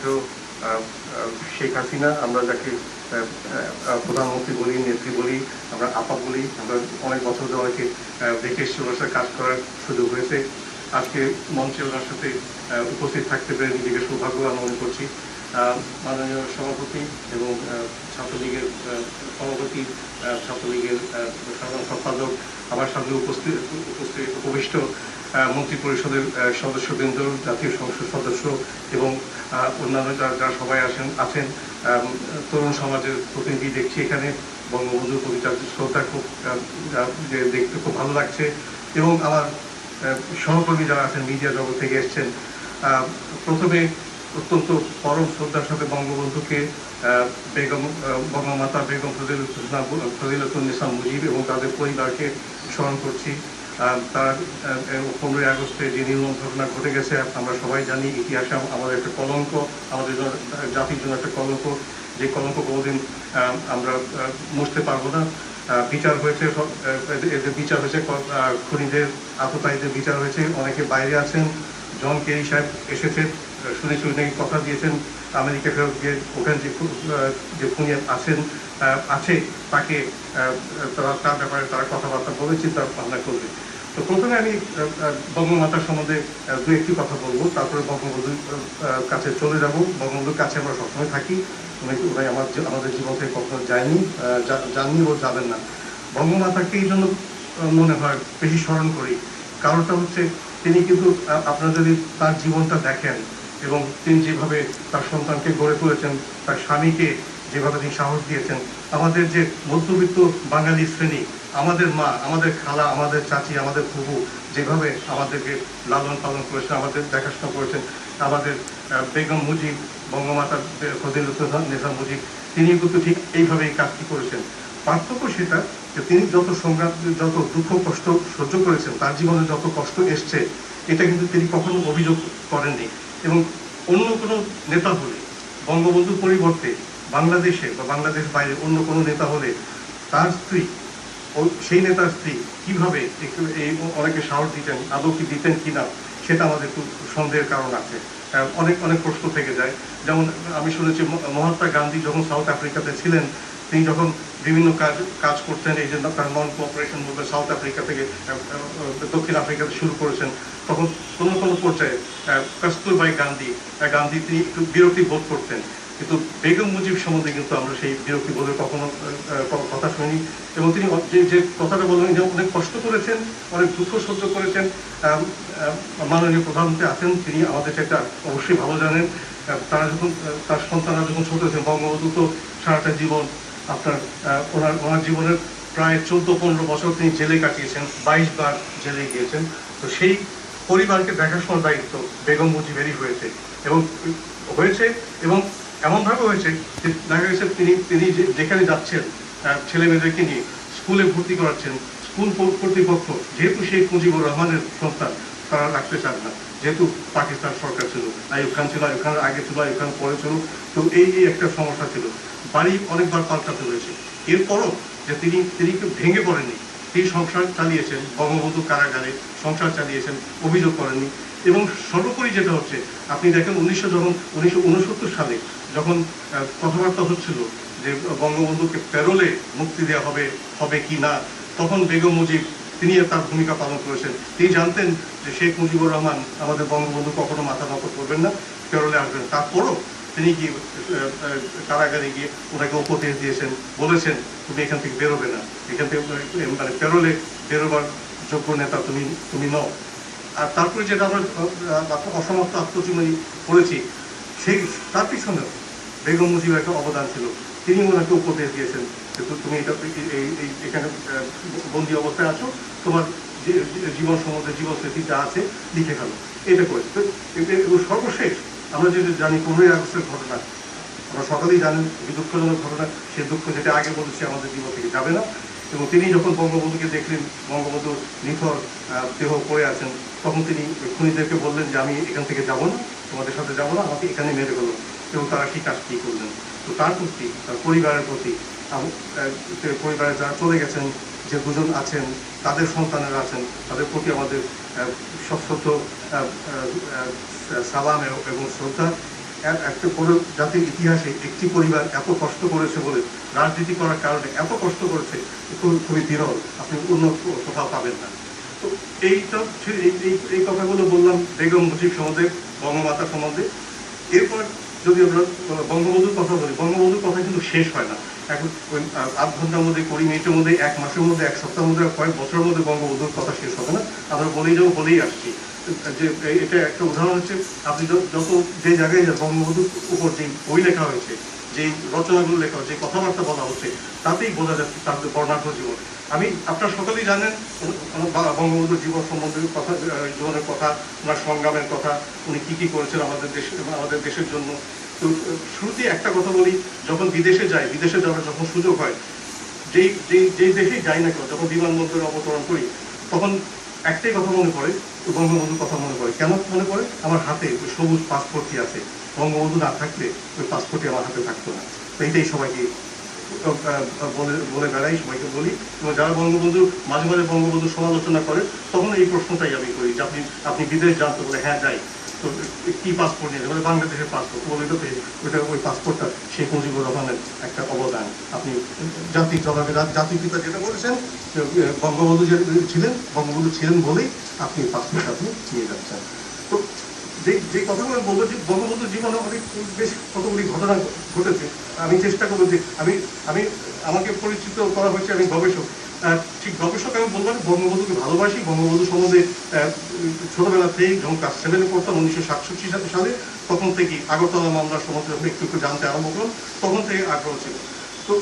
মধ্যেও শেখ হাসিনা, আমরা যাকে প্রধানমন্ত্রী বলি, নেত্রী বলি, আমরা আপা বলি, আমরা অনেক বছর ধরে অনেকে দেখে এসেছি, ওনার সাথে কাজ করার সুযোগ হয়েছে। আজকে মঞ্চে ওনার সাথে উপস্থিত থাকতে পেরে নিজেকে সৌভাগ্যবান মনে করছি। মাননীয় সভাপতি এবং ছাত্রলীগের সভাপতি, ছাত্রলীগের সাধারণ সম্পাদক, আমার সামনে উপবিষ্ট মন্ত্রী পরিষদের সদস্যবৃন্দ, জাতীয় সংসদ সদস্য এবং অন্যান্য যারা সবাই আছেন, তরুণ সমাজের প্রতিনিধি দেখছি এখানে। বঙ্গবন্ধুর প্রতি শ্রদ্ধা খুব দেখতে খুব ভালো লাগছে। এবং আমার সহকর্মী যারা আছেন, মিডিয়া জগৎ থেকে এসছেন, প্রথমে অত্যন্ত পরম শ্রদ্ধার সাথে বঙ্গবন্ধুকে, বঙ্গমাতা বেগম ফজিলাতুন্নেসা মুজিব এবং তাদের পরিবারকে স্মরণ করছি। তারা 15ই আগস্টে যে নির্মম ঘটনা ঘটে গেছে আমরা সবাই জানি। ইতিহাসে আমাদের একটা কলঙ্ক, আমাদের জাতির জন্য একটা কলঙ্ক, যে কলঙ্ক কোনোদিন আমরা মুছতে পারবো না। বিচার হয়েছে, বিচার হয়েছে, খুনিদের আততায়ীদের বিচার হয়েছে। অনেকে বাইরে আছেন। জন কেরি সাহেব এসেছেন, শুনেছি নাকি কথা দিয়েছেন আমেরিকা ফেরত গিয়ে ওখানে যে খুনি আছে তাকে তার ব্যাপারে তারা কথাবার্তা বলে চিন্তা ভাবনা করবে। তো প্রথমে আমি বঙ্গমাতার সম্বন্ধে দু একটি কথা বলবো, তারপরে বঙ্গবন্ধুর কাছে চলে যাব। বঙ্গবন্ধুর কাছে আমরা সবসময় থাকি, উনি আমাদের জীবন থেকে কখনো যাননি ও যাবেন না। বঙ্গমাতাকে এই জন্য মনে হয় বেশি স্মরণ করি, কারণটা হচ্ছে তিনি কিন্তু আপনারা যদি তার জীবনটা দেখেন এবং তিনি যেভাবে তার সন্তানকে গড়ে তুলেছেন, তার স্বামীকে যেভাবে তিনি সাহস দিয়েছেন, আমাদের যে মধ্যবিত্ত বাঙালি শ্রেণী, আমাদের মা, আমাদের খালা, আমাদের চাচি, আমাদের ফুফু যেভাবে আমাদেরকে লালন পালন করেছেন, আমাদের দেখাশোনা করেছেন, আমাদের বেগম মুজিব, বঙ্গমাতা ফজিলাতুন্নেসা মুজিব, তিনি কিন্তু ঠিক এইভাবেই কাজটি করেছেন। পার্থক্য সেটা যে তিনি যত সংগ্রাম, যত দুঃখ কষ্ট সহ্য করেছেন, তার জীবনে যত কষ্ট এসছে, এটা কিন্তু তিনি কখনো অভিযোগ করেননি। এবং অন্য কোনো নেতা হলে, বঙ্গবন্ধুর পরিবর্তে বাংলাদেশে বা বাংলাদেশ বাইরে অন্য কোনো নেতা হলে তার স্ত্রী, সেই নেতার স্ত্রী কিভাবে এই অনেকে সাহস দিতেন, আদৌ কি দিতেন কিনা, সেটা আমাদের একটু সন্দেহের কারণ আছে। অনেক অনেক প্রশ্ন থেকে যায়। যেমন আমি শুনেছি মহাত্মা গান্ধী যখন সাউথ আফ্রিকাতে ছিলেন, তিনি যখন বিভিন্ন কাজ করতেন, এই জন্য তার non cooperation movement south Africa থেকে দক্ষিণ আফ্রিকাতে শুরু করেছেন, তখন কোনো কোনো পর্যায়ে কস্তুরবাই গান্ধী তিনি একটু বিরক্তি বোধ করতেন। কিন্তু বেগম মুজিব সম্বন্ধে কিন্তু আমরা সেই বিরক্তি বোধের কখনো কথা শুনি। এবং তিনি যে কথাটা বললেন, যে অনেক কষ্ট করেছেন, অনেক দুঃখ সহ্য করেছেন। মাননীয় প্রধানমন্ত্রী আছেন, তিনি আমাদের একটা অবশ্যই ভালো জানেন। তারা যখন তার সন্তানরা যখন ছোট ছিলেন, বঙ্গবন্ধু তো সারাটা জীবন আপনার ওনার জীবনের প্রায় 14-15 বছর তিনি জেলে কাটিয়েছেন, 22 বার জেলে গিয়েছেন। তো সেই পরিবারকে দেখাশোনার দায়িত্ব বেগম মুজিবেরই হয়েছে এবং এমনভাবে হয়েছে যে দেখা গেছে তিনি যেখানে যাচ্ছেন, ছেলে মেয়েদেরকে নিয়ে স্কুলে ভর্তি করাচ্ছেন, স্কুল কর্তৃপক্ষ যেহেতু শেখ মুজিবুর রহমানের সন্তান, তারা রাখতে চান না, যেহেতু পাকিস্তান সরকার ছিল, আইয়ুব খান ছিল, আইয়ুব খানের আগে ছিল, আইয়ুব খান পরে ছিল। তো এই একটা সমস্যা ছিল, বাড়ি অনেকবার পাল্টাতে হয়েছে। এরপরও যে তিনি ভেঙে পড়েননি, তিনি সংসার চালিয়েছেন, বঙ্গবন্ধু কারাগারে সংসার চালিয়েছেন, অভিযোগ করেননি। এবং সর্বোপরি যেটা হচ্ছে, আপনি দেখেন 1969 সালে যখন কথাবার্তা হচ্ছিল যে বঙ্গবন্ধুকে প্যারোলে মুক্তি দেওয়া হবে কি না, তখন বেগম মুজিব তিনি তার ভূমিকা পালন করেছেন। তিনি জানতেন যে শেখ মুজিবুর রহমান আমাদের বঙ্গবন্ধু কখনো মাথা নত করবেন না, প্যারোলে আসবেন। তারপরও তিনি কি কারাগারে গিয়ে ওনাকে উপদেশ দিয়েছেন, বলেছেন তুমি এখান থেকে বেরোবে না, এখান থেকে মানে প্যারোলে বেরোবার যোগ্য নেতা তুমি নও। আর তারপরে যেটা আমরা অসমাপ্ত আত্মজীবনী পড়েছি, সেই তার পিছনেও বেগম মুজিবের একটা অবদান ছিল। তিনি ওনাকে উপদেশ দিয়েছেন যে তুমি এখানে বন্দী অবস্থায় আছো, তোমার জীবন সম্বন্ধে জীবন স্মৃতি যা আছে লিখে ফেলো, এটা করেছে। তো সর্বশেষ আমরা যেটা জানি 15ই আগস্টের ঘটনা, আমরা সকালেই জানেন দুঃখজনক ঘটনা, সে দুঃখ যেটা আগে বলেছি আমাদের জীবন থেকে যাবে না। এবং তিনি যখন বঙ্গবন্ধুকে দেখলেন, বঙ্গবন্ধু নিথর দেহ পড়ে আছেন, তখন তিনি খুনিদেরকে বললেন যে আমি এখান থেকে যাবো না, তোমাদের সাথে যাবো না, আমাকে এখানে মেরে ফেলো। এবং তারা সেই কাজটি করলেন। তো তার প্রতি, তার পরিবারের প্রতি, পরিবারে যারা চলে গেছেন, যে দুজন আছেন, তাদের সন্তানেরা আছেন, তাদের প্রতি আমাদের সশ্রদ্ধ সালাম এবং শ্রদ্ধা। একটা কোনো জাতির ইতিহাসে একটি পরিবার এত কষ্ট করেছে বলে, রাজনীতি করার কারণে এত কষ্ট করেছে, খুবই বিরল, আপনি অন্য কোথাও পাবেন না। তো এইটা এই কথাগুলো বললাম বেগম মুজিব সম্বন্ধে, বঙ্গমাতা সম্বন্ধে। এরপর যদি আমরা বঙ্গবন্ধুর কথা বলি, বঙ্গবন্ধুর কথা কিন্তু শেষ হয় না। এখন ওই ৮ ঘন্টার মধ্যে, ২০ মিনিটের মধ্যে, ১ মাসের মধ্যে, ১ সপ্তাহের মধ্যে, কয়েক বছরের মধ্যে বঙ্গবন্ধুর কথা শেষ হবে না। আমরা বলেই যাবো, বলেই আসছি যে এটা একটা উদাহরণ হচ্ছে, আপনি যত যে জায়গায় বঙ্গবন্ধুর উপর যে বই লেখা হয়েছে, যে রচনাগুলো লেখা হচ্ছে, কথাবার্তা বলা হচ্ছে, তাতেই বোঝা যাচ্ছে তার বর্ণাঢ্য জীবন। আমি আপনারা সকলেই জানেন বঙ্গবন্ধুর জীবন সম্বন্ধে কথা, জীবনের কথা, ওনার সংগ্রামের কথা, উনি কি করেছেন আমাদের দেশের জন্য। তো শুরুতেই একটা কথা বলি, যখন বিদেশে যাওয়ার যখন সুযোগ হয়, যেই দেশেই যাই না কেন, যখন বিমানবন্দরে অবতরণ করি, তখন একটাই কথা মনে পড়ে, বঙ্গবন্ধুর কথা মনে পড়ে। কেন মনে পড়ে? আমার হাতে ওই সবুজ পাসপোর্টটি আছে, বঙ্গবন্ধু না থাকলে ওই পাসপোর্টটি আমার হাতে থাকতো না। তো এইটাই সবাইকে বলে বেড়াই, সবাইকে বলি। এবং যারা বঙ্গবন্ধু মাঝে মাঝে বঙ্গবন্ধুর সমালোচনা করে, তখন এই প্রশ্নটাই আমি করি যে আপনি বিদেশ যান তো? বলে হ্যাঁ যাই। তো কি পাসপোর্ট নিয়ে? বলে বাংলাদেশের পাসপোর্ট। বলে ওইটা ওই পাসপোর্টটা শেখ মুজিবুর রহমানের একটা অবদান। আপনি জাতির পিতা যেটা বলেছেন, বঙ্গবন্ধু বঙ্গবন্ধু ছিলেন বলেই আপনি পাসপোর্ট আপনি নিয়ে যাচ্ছেন। তো যে কথাগুলো বলবো, যে বঙ্গবন্ধুর জীবনে অনেক বেশ কতগুলি ঘটনা ঘটেছে। আমি চেষ্টা করবো যে আমাকে পরিচিত করা হয়েছে, আমি গবেষক। ঠিক গবেষক আমি বলবো না, বঙ্গবন্ধুকে ভালোবাসি। বঙ্গবন্ধু সম্বন্ধে ছোটবেলা থেকেই, যখন ক্লাস 7-এ পড়তাম 1967 সালে, তখন থেকেই আগরতলা মামলার সমস্ত একটু জানতে আরম্ভ করলাম, তখন থেকে আগ্রহ ছিল। তো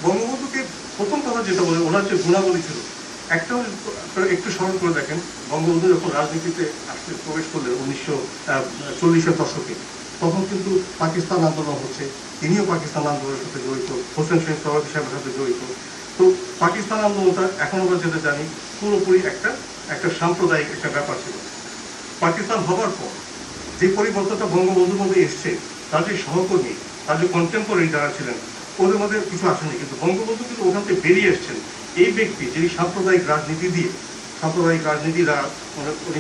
বঙ্গবন্ধুকে প্রথম কথা যেটা বলে, ওনার যে গুণাবলী ছিল, একটা একটু স্মরণ করে দেখেন, বঙ্গবন্ধু যখন রাজনীতিতে প্রবেশ করলেন 1940-এর দশকে, তখন কিন্তু পাকিস্তান আন্দোলন হচ্ছে, তিনিও পাকিস্তান আন্দোলনের সাথে জড়িত, হোসেন শহীদ সোহরাওয়ার্দী সাহেবের সাথে জড়িত। তো পাকিস্তান আন্দোলনটা এখন আমরা যেটা জানি, পুরোপুরি একটা সাম্প্রদায়িক একটা ব্যাপার ছিল। পাকিস্তান হবার পর যে পরিবর্তনটা বঙ্গবন্ধুর মধ্যে এসছে, তার যে সহকর্মী, তার যে কন্টেম্পোরারি যারা ছিলেন, ওদের মধ্যে কিছু আসেনি, কিন্তু বঙ্গবন্ধু কিন্তু ওখান থেকে বেরিয়ে এসছেন। এই ব্যক্তি যিনি সাম্প্রদায়িক রাজনীতি উনি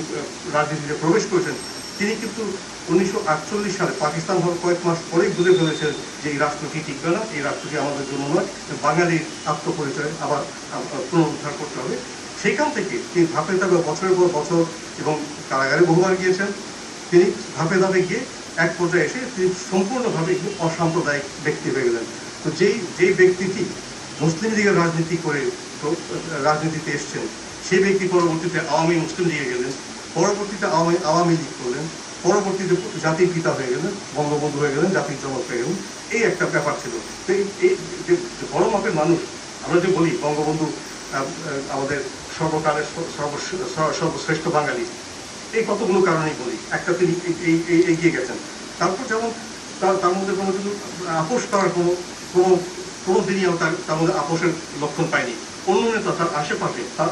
রাজনীতিতে প্রবেশ করেছেন, তিনি কিন্তু 1948 সালে পাকিস্তান হওয়ার কয়েক মাস পরেই বুঝে ফেলেছেন যে এই রাষ্ট্রটি টিকবে না, এই রাষ্ট্রটি আমাদের জন্য নয়, বাঙালির আত্মপরিচয় আবার পুনরুদ্ধার করতে হবে। সেখান থেকে তিনি ধাপে ধাপে বছরের পর বছর, এবং কারাগারে বহুবার গিয়েছেন, তিনি ধাপে ধাপে গিয়ে এক পর্যায়ে এসে তিনি সম্পূর্ণভাবে অসাম্প্রদায়িক ব্যক্তি হয়ে গেলেন। তো যেই ব্যক্তিটি মুসলিম লীগের রাজনীতি করে রাজনীতিতে এসছেন, সেই ব্যক্তি পরবর্তীতে আওয়ামী মুসলিম লীগে গেলেন, পরবর্তীতে আওয়ামী লীগ করলেন, পরবর্তীতে জাতির পিতা হয়ে গেলেন, বঙ্গবন্ধু হয়ে গেলেন, জাতির জনক হয়ে গেলেন। এই একটা ব্যাপার ছিল। তো এই যে বড় মাপের মানুষ, আমরা যে বলি বঙ্গবন্ধু আমাদের সর্বকালের সর্বশ্রেষ্ঠ বাঙালি, এই কতগুলো কারণেই বলি। একটা, তিনি এগিয়ে গেছেন। তারপর যেমন তার মধ্যে কোনো কিছু আপোষ করার কোনো দিনই তার মধ্যে আপোষের লক্ষণ পাইনি। অন্য নেতা তার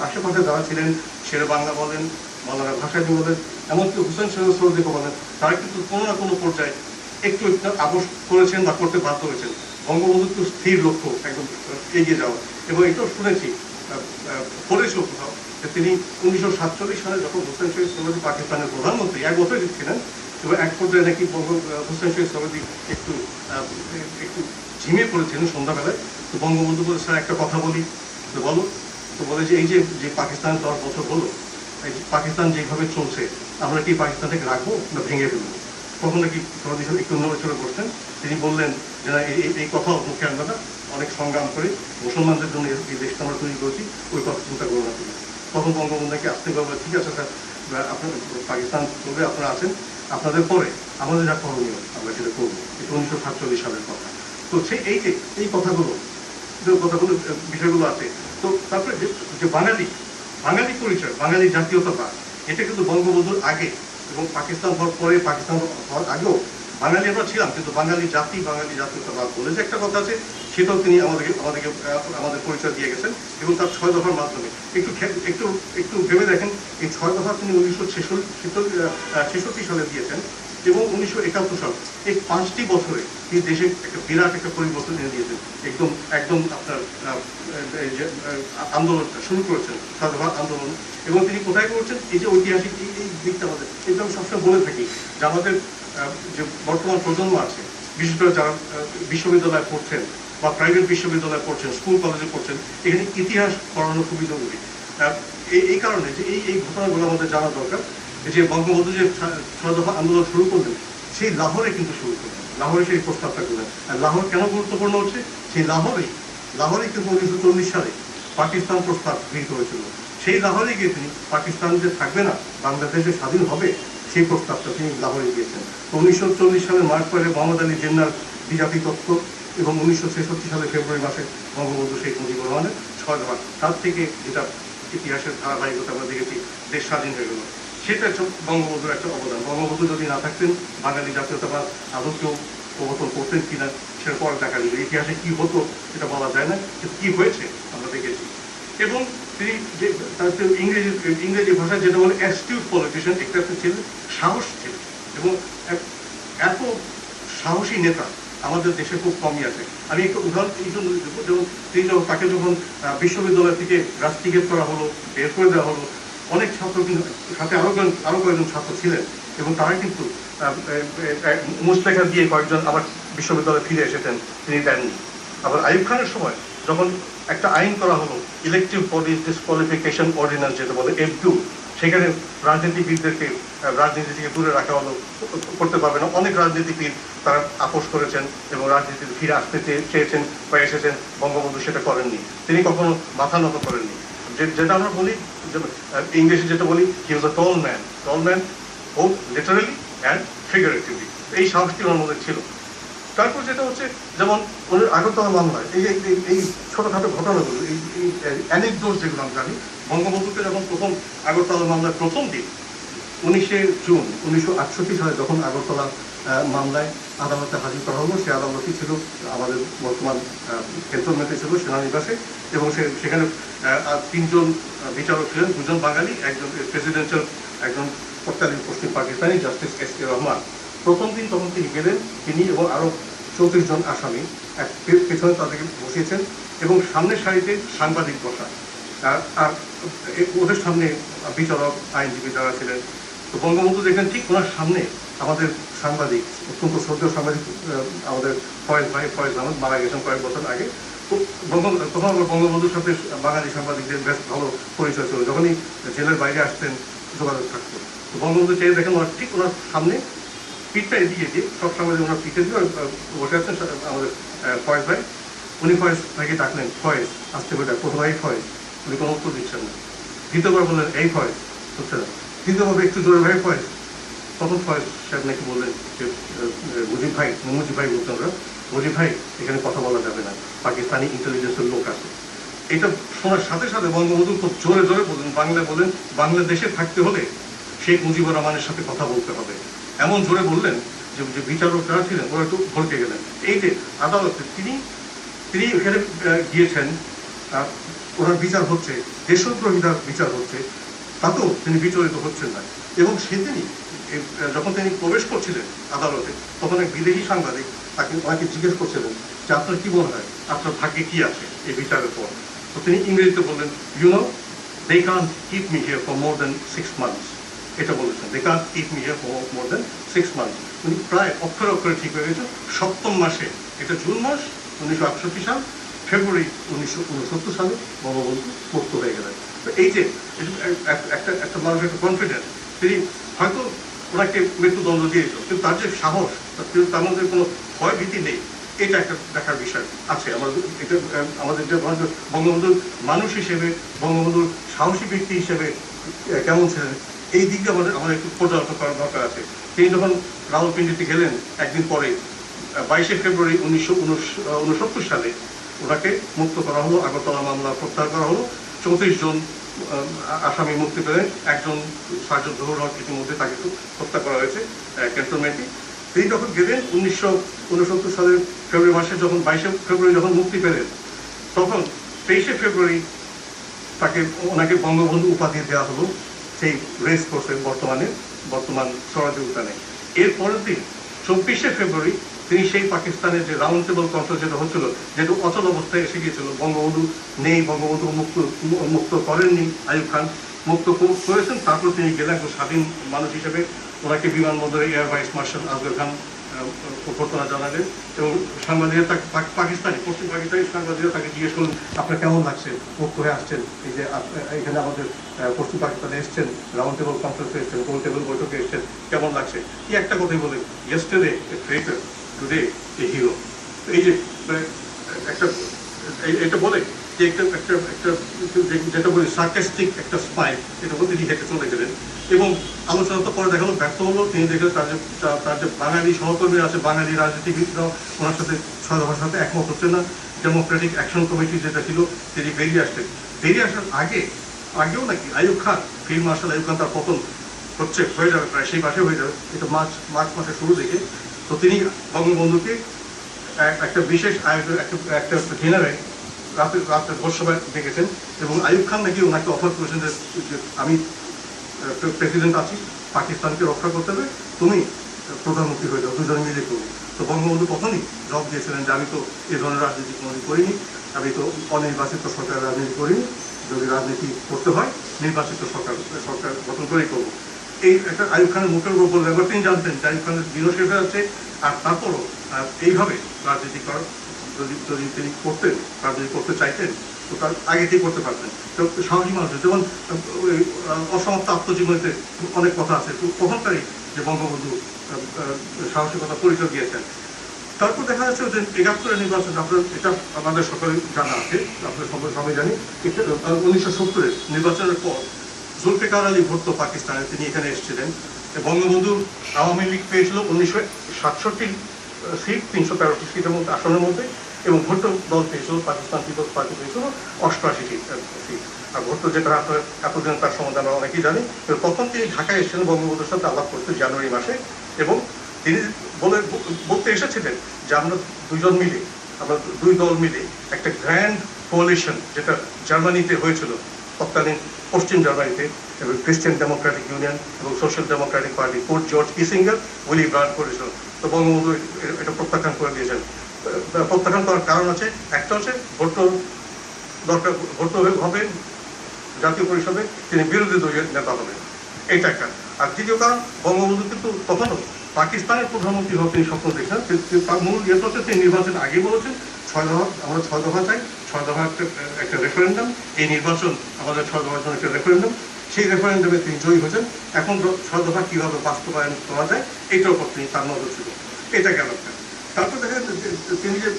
আশেপাশে যারা ছিলেন, শেরে বাংলা বলেন, মৌলানা ভাসানী বলেন, এমনকি হোসেন শহীদ সোহরাওয়ার্দী বলেন, তারা কিন্তু কোনো না কোনো পর্যায়ে একটু আপোষ করেছেন বা করতে বাধ্য হয়েছেন। বঙ্গবন্ধু একটু স্থির লক্ষ্য, একদম এগিয়ে যাওয়া। এবং এটাও শুনেছি, পড়েছিল কোথাও, যে তিনি 1947 সালে যখন হোসেন শহীদ সোহরাওয়ার্দী পাকিস্তানের প্রধানমন্ত্রী, 1 বছর ছিলেন, এবং এক পর্যায়ে নাকি হোসেন শহীদ সোহরাওয়ার্দী একটু ঝিমিয়ে পড়েছিলেন সন্ধ্যাবেলায়। তো বঙ্গবন্ধু বলে, স্যার একটা কথা বলি। তো বলো। তো বলে যে এই যে পাকিস্তান 10 বছর হলো, এই পাকিস্তান যেভাবে চলছে, আমরা কি পাকিস্তানটাকে রাখবো না ভেঙে ফেলবো? তখন নাকি সোহরাওয়ার্দী সাহেব একটু নড়ে বসছেন। তিনি বললেন যে না, এই কথাও মুখে আনবে না, অনেক সংগ্রাম করে মুসলমানদের জন্য এই দেশটা আমরা তৈরি করেছি, ওই কথা চিন্তা করবো না তুমি। তখন বঙ্গবন্ধুকে আসতে বলবে, ঠিক আছে স্যার, আপনার পাকিস্তান করবে, আপনারা আছেন, আপনাদের পরে আমাদের যা করণীয় আমরা সেটা করবো। এটা 1947 সালের কথা। তো এই কথাগুলো বিষয়গুলো আছে। তো তারপরে যে বাঙালি পরিচয়, বাঙালি জাতীয়তাবাদ, এটা কিন্তু বঙ্গবন্ধুর আগে এবং পাকিস্তান হওয়ার পরে, পাকিস্তান হওয়ার আগেও বাঙালি আমরা ছিলাম, কিন্তু বাঙালি জাতীয়তাবাদ বলে যে একটা কথা আছে, সেটাও তিনি আমাদের পরিচয় দিয়ে গেছেন। এবং তার 6 দফার মাধ্যমে একটু ভেবে দেখেন, এই 6 দফা তিনি 1966 সালে দিয়েছেন, এবং 1971 সাল, এই 5টি বছরে তিনি দেশে একটা বিরাট একটা পরিবর্তন এনে দিয়েছেন। একদম আপনার আন্দোলনটা শুরু করেছেন, 6 দফা আন্দোলন। এবং তিনি কোথায় করেছেন? এই যে ঐতিহাসিক এই দিকটা আমাদের, এটা আমি সবসময় বলে থাকি যে আমাদের যে বর্তমান প্রজন্ম আছে, বিশেষ করে যারা বিশ্ববিদ্যালয়ে পড়ছেন বা প্রাইভেট বিশ্ববিদ্যালয়ে পড়ছেন, স্কুল কলেজে পড়ছেন, এখানে ইতিহাস পড়ানো খুবই জরুরি। এই কারণে যে এই ঘটনাগুলো আমাদের জানা দরকার। যে বঙ্গবন্ধু যে 6 দফা আন্দোলন শুরু করলেন, সেই লাহোরে কিন্তু শুরু করলেন, লাহোরে সেই প্রস্তাবটা করলেন। আর লাহোর কেন গুরুত্বপূর্ণ হচ্ছে, সেই লাহোরেই কিন্তু 1940 সালে পাকিস্তান প্রস্তাব গৃহীত হয়েছিল। সেই লাহোরে গিয়ে তিনি পাকিস্তান যে থাকবে না, বাংলাদেশ যে স্বাধীন হবে, সেই প্রস্তাবটা তিনি লাহোরে দিয়েছেন। তো 1940 সালের মার্চ পরে মোহাম্মদ আলী জিন্নাহর দ্বিজাতি তত্ত্ব এবং 1966 সালের ফেব্রুয়ারি মাসে বঙ্গবন্ধু শেখ মুজিবুর রহমানের 6 দফা, তার থেকে যেটা ইতিহাসের ধারাবাহিকতা আমরা দেখেছি, দেশ স্বাধীন হয়ে গেল, সেটা হচ্ছে বঙ্গবন্ধুর একটা অবদান। বঙ্গবন্ধু যদি না থাকতেন, বাঙালি জাতীয়তাবাদ আদৌ কেউ প্রবর্তন করতেন কিনা সেটা পরে দেখা যাবে। ইতিহাসে কি হতো সেটা বলা যায় না, কিন্তু কি হয়েছে আমরা দেখেছি। এবং তিনি যে ইংরেজি ভাষায় যেটা বলে অ্যাস্টিউট পলিটিশিয়ান, একটা ছিলেন, সাহস ছিল, এবং এত সাহসী নেতা আমাদের দেশে খুব কমই আছে। আমি একটা উদাহরণ এই জন্য দেবো, যেমন তিনি তাকে যখন বিশ্ববিদ্যালয় থেকে রাস্টিকেট করা হলো, বের করে দেওয়া হলো, অনেক ছাত্র কিন্তু সাথে আরো কয়েকজন ছাত্র ছিলেন, এবং তারা কিন্তু মুস্তেখা দিয়ে কয়েকজন আবার বিশ্ববিদ্যালয়ে ফিরে এসেছেন, তিনি দেননি। আবার আইয়ুব খানের সময় যখন একটা আইন করা হলো, ইলেকটিভ বডিজ ডিসকোয়ালিফিকেশন অর্ডিন্যান্স যেটা বলে F2, সেখানে রাজনীতিবিদদেরকে রাজনীতি থেকে দূরে রাখা হলো, করতে পারবে না। অনেক রাজনীতিবিদ তারা আপোষ করেছেন এবং রাজনীতিতে ফিরে আসতে চেয়েছেন বা এসেছেন, বঙ্গবন্ধু সেটা করেননি, তিনি কখনো মাথা নত করেননি। যেটা আমরা বলি, ইংলিশে যেটা বলি, হি ওয়াজ আ tall man both literally and ফিগারেটিভলি। এই সাহসটি ওনার মধ্যে ছিল। তারপর যেটা হচ্ছে, যেমন ওনার আগরতলা মামলায় এই ছোটখাটো ঘটনাগুলো, এই অ্যানেকডোট যেগুলো আমরা জানি, বঙ্গবন্ধুকে যখন প্রথম আগরতলা মামলার প্রথম দিন 19শে জুন 1968 সালে যখন আগরতলা মামলায় আদালতে হাজির করা হলো, সে আদালতটি ছিল আমাদের বর্তমান ক্যান্টনমেন্টে ছিল, সেনানিবাসে, এবং সেখানে 3 জন বিচারক ছিলেন, 2 জন বাঙালি, একজন প্রেসিডেন্সিয়াল, একজন তৎকালীন পশ্চিম পাকিস্তানি জাস্টিস S.K. রহমান। প্রথম দিন তখন তিনি গেলেন, তিনি এবং আরো 34 জন আসামি পেছনে তাদেরকে বসিয়েছেন, এবং সামনের সারিতে সাংবাদিক বসা, আর ওদের সামনে বিচারক, আইনজীবী যারা ছিলেন। তো বঙ্গবন্ধু দেখলেন ঠিক ওনার সামনে আমাদের সাংবাদিক, অত্যন্ত শ্রদ্ধেয় সাংবাদিক, আমাদের ফয়েজ আহমদ, মারা গেছেন কয়েক বছর আগে। তো তখন আমার বঙ্গবন্ধুর সাথে বাঙালি সাংবাদিকদের বেশ ভালো পরিচয় ছিল, যখনই জেলের বাইরে আসতেন যোগাযোগ থাকতো। তো বঙ্গবন্ধু চেয়ে দেখেন ওনার ঠিক ওনার সামনে পিঠটা এদিকে দিয়ে, সব সাংবাদিক ওনার পিঠে দিয়ে বসে আছেন আমাদের ফয়েজ ভাই। উনি ফয়েজ ভাইকে ডাকলেন, ফয়েজ আসতে করে, প্রথম ভাই ফয়েজ, উনি কোনো উত্তর দিচ্ছেন না। দ্বিতীয়বার বললেন, এই ফয়েজ, হচ্ছে না। তৃতীয়বার একটু জোরে, ভাই ফয়েজ। তখন ফয়েজ সাহেব নাকি বললেন যে মুজিব ভাই বলতেন ওরা, মুজিব ভাই এখানে কথা বলা যাবে না, পাকিস্তানি ইন্টেলিজেন্সের লোক আছে। এটা শোনার সাথে সাথে বঙ্গবন্ধু খুব জোরে বললেন, বলেন, বাংলাদেশে থাকতে হলে শেখ মুজিবুর রহমানের সাথে কথা বলতে হবে। এমন জোরে বললেন যে বিচারক যারা ছিলেন ওরা একটু ভড়কে গেলেন। এই যে আদালতে তিনি এখানে গিয়েছেন, ওনার বিচার হচ্ছে, দেশদ্রোহিতার বিচার হচ্ছে, তাতেও তিনি বিচলিত হচ্ছেন না। এবং সেদিনই যখন তিনি প্রবেশ করছিলেন আদালতে, তখন এক বিদেশি সাংবাদিক ওনাকে জিজ্ঞেস করছিলেন যে আপনার কি মনে হয়, আপনার ভাগ্যে কি আছে এই বিচারের পর? তো তিনি ইংরেজিতে বললেন, you know, they can't keep me here for more than 6 months. এটা বলেছেন, they can't keep me here for more than 6 months। উনি প্রায় অক্ষরে ঠিক হয়ে গেছে, 7ম মাসে, এটা জুন মাস 1968 সাল, ফেব্রুয়ারি 1969 সালে বঙ্গবন্ধু মুক্ত হয়ে গেলেন। তো এই যে একটা মানুষের একটা কনফিডেন্স, তিনি হয়তো ওনাকে মৃত্যুদণ্ড দিয়েছিল, কিন্তু তার যে সাহস, তার মধ্যে কোনো ভয় ভীতি নেই, এটা একটা দেখার বিষয় আছে। আমাদের যে বঙ্গবন্ধুর মানুষ হিসেবে, বঙ্গবন্ধুর সাহসী ব্যক্তি হিসেবে কেমন ছিলেন, এই দিকটা আমাদের একটু পর্যালোচনা করার দরকার আছে। তিনি যখন রাওয়ালপিন্ডিতে গেলেন একদিন পরে, 22শে ফেব্রুয়ারি 1969 সালে ওনাকে মুক্ত করা হলো, আগরতলা মামলা প্রত্যাহার করা হলো, 34 জন আসামি মুক্তি পেলেন, একজন সার্জন জহুর হক ইতিমধ্যে তাকে হত্যা করা হয়েছে ক্যান্টনমেন্টে। তিনি যখন গেলেন 1969 সালের ফেব্রুয়ারি মাসে, যখন 22শে ফেব্রুয়ারি যখন মুক্তি পেলেন, তখন 23শে ফেব্রুয়ারি ওনাকে বঙ্গবন্ধু উপাধি দেওয়া হলো সেই রেস কোর্সে, বর্তমান স্বরাজ উদ্যানে। এর পরের দিন 24শে ফেব্রুয়ারি তিনি সেই পাকিস্তানের যে রাউন্ড টেবল কনফারেন্স যেটা হচ্ছিল, যেটা অচল অবস্থায় এসে গিয়েছিল, বঙ্গবন্ধু নেই, বঙ্গবন্ধু মুক্ত করেননি, আইয়ুব খান মুক্ত করেছেন, তারপর তিনি গেলেন একজন স্বাধীন মানুষ হিসেবে ওনাকে বিমানবন্দরে এয়ার ভাইস মার্শাল আজগর খান অভ্যর্থনা জানালেন এবং সাংবাদিকরা তাকে পাকিস্তানি পশ্চিম পাকিস্তানি সাংবাদিকরা তাকে জিজ্ঞেস করলেন আপনার কেমন লাগছে মুক্ত হয়ে আসছেন এই যে এখানে আমাদের পশ্চিম পাকিস্তানে এসছেন রাউন্ড টেবল কনফারেন্সে এসছেন গোল টেবল বৈঠকে এসছেন কেমন লাগছে কি একটা কথাই বলেন ইয়েস্টারডে এ ট্রেটার টুডে এ হিরো। এই যে একটা এটা বলে যে একটা একটা একটা যেটা বলি সার্কাস্টিক একটা স্পাইক এটা বলতে তিনি হেঁটে চলে গেলেন এবং আলোচনা তো পরে দেখালো ব্যর্থ হলো। তিনি দেখলেন তার যে বাঙালি সহকর্মীরা আছে বাঙালি রাজনীতিবিদরাও ওনার সাথে 6 দফার সাথে একমত হচ্ছে না। ডেমোক্রেটিক অ্যাকশন কমিটি যেটা ছিল তিনি বেরিয়ে আসলেন। বেরিয়ে আসার আগেও নাকি আইয়ুব খান ফিল্ড মার্শাল আইয়ুব খান তার পতন হয়ে যাবে প্রায় সেই মাসে হয়ে যাবে এটা মার্চ মাসের শুরু থেকে। তো তিনি বঙ্গবন্ধুকে একটা বিশেষ আয়োজন একটা ডিনারে রাতের ভোজসভায় ডেকেছেন এবং আইয়ুব খান নাকি ওনাকে অফার করেছেন যে আমি প্রেসিডেন্ট আছি পাকিস্তানকে রক্ষা করতে হবে তুমি প্রধানমন্ত্রী হয়ে যাও দুজনে মিলে করবো। তো বঙ্গবন্ধু তখনই জবাব দিয়েছিলেন যে আমি তো এ ধরনের রাজনীতি কোনোদিন করিনি আমি তো অনির্বাচিত সরকারের রাজনীতি করিনি যদি রাজনীতি করতে হয় নির্বাচিত সরকার গঠন করেই করবো। এই একটা আইয়ুব খানের মুখের উপর বললেন এবার তিনি জানতেন যে আইয়ুব খানের দিনও শেষ হয়ে যাচ্ছে আর তারপরও এইভাবে রাজনীতি করার যদি তিনি করতেন রাজনীতি করতে চাইতেন তো তার আগে কি করতে পারতেন। তো সাহসী মানুষ যেমন অসমাপ্ত আত্মজীবনীতে অনেক কথা আছে তো তখনকারই যে বঙ্গবন্ধু সাহসিকতা পরিচয় দিয়েছেন। তারপর দেখা যাচ্ছে যে ৭১-এর নির্বাচন আপনার এটা আমাদের সকলে জানা আছে আপনার সবাই জানি 1970-এর নির্বাচনের পর জুলফিকার আলী ভুট্টো পাকিস্তানে তিনি এখানে এসেছিলেন। বঙ্গবন্ধু আওয়ামী লীগ পেয়েছিল 1967 সিট 313 সিটের মধ্যে আসনের মধ্যে এবং ভুট্টো দল পেয়েছিল পাকিস্তান পিপলস পার্টি পেয়েছিল 88 সিট। আর ভুট্টো যেটা আপনার এতদিন তার সম্বন্ধে আমরা অনেকেই জানি। তখন তিনি ঢাকায় এসেছিলেন বঙ্গবন্ধুর সাথে আলাপ করতে জানুয়ারি মাসে এবং তিনি বলতে এসেছিলেন যে আমরা দুই দল মিলে একটা গ্র্যান্ড কোয়ালিশন যেটা জার্মানিতে হয়েছিল তৎকালীন পশ্চিম জার্মানিতে এবং খ্রিস্টান ডেমোক্রেটিক ইউনিয়ন এবং Social Democratic Party Kurt Georg Kiesinger Willy Brandt করেছিল। তো বঙ্গবন্ধু এটা প্রত্যাখ্যান করে দিয়েছেন। প্রত্যাখ্যান করার কারণ আছে একটা হচ্ছে ভোট্টো হবেন জাতীয় পরিষদে তিনি বিরোধী দলীয় নেতা হবেন এইটা একটা। আর দ্বিতীয় কারণ বঙ্গবন্ধু কিন্তু তখনও পাকিস্তানের প্রধানমন্ত্রী হওয়ার তিনি স্বপ্ন দেখছেন। তার মূল ইয়েটা হচ্ছে তিনি নির্বাচন আগে বলেছেন আমরা 6 দফা চাই 6 দফা একটা রেফারেন্ডাম এই নির্বাচন আমাদের 6 দফার জন্য একটা রেফারেন্ডাম সেই রেফারেন্ডামে তিনি জয়ী হয়েছেন। এখন 6 দফা কীভাবে বাস্তবায়ন করা যায় এইটার উপর তিনি তার নজর ছিল। এটা গেল। তারপর দেখা যাচ্ছে তিনি যে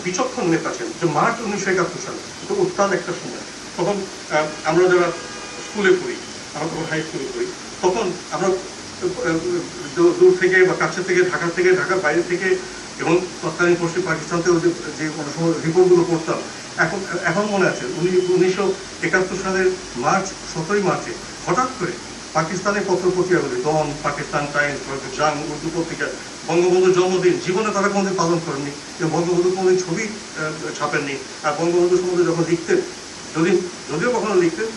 বিচক্ষণ নেতা ছিলেন যে মার্চ 1971 সালে তো উত্তাল একটা সময় তখন আমরা যারা স্কুলে পড়ি আমরা তখন হাই স্কুলে পড়ি তখন আমরা দূর থেকে বা কাছে থেকে ঢাকার বাইরে থেকে এবং তৎকালীন পশ্চিম পাকিস্তান থেকে যে কোনো সময় রিপোর্টগুলো করতাম এখন মনে আছে 1971 সালের 17 মার্চে হঠাৎ করে পাকিস্তানের পত্রপত্রিকাগুলি ডন পাকিস্তান টাইমস জাং উর্দু পত্রিকা বঙ্গবন্ধুর জন্মদিন জীবনে তারা কোনোদিন পালন করেননি এবং বঙ্গবন্ধু কোনোদিন ছবি ছাপেননি। আর বঙ্গবন্ধু সম্বন্ধে যখন লিখতেন যদিও কখনো লিখতেন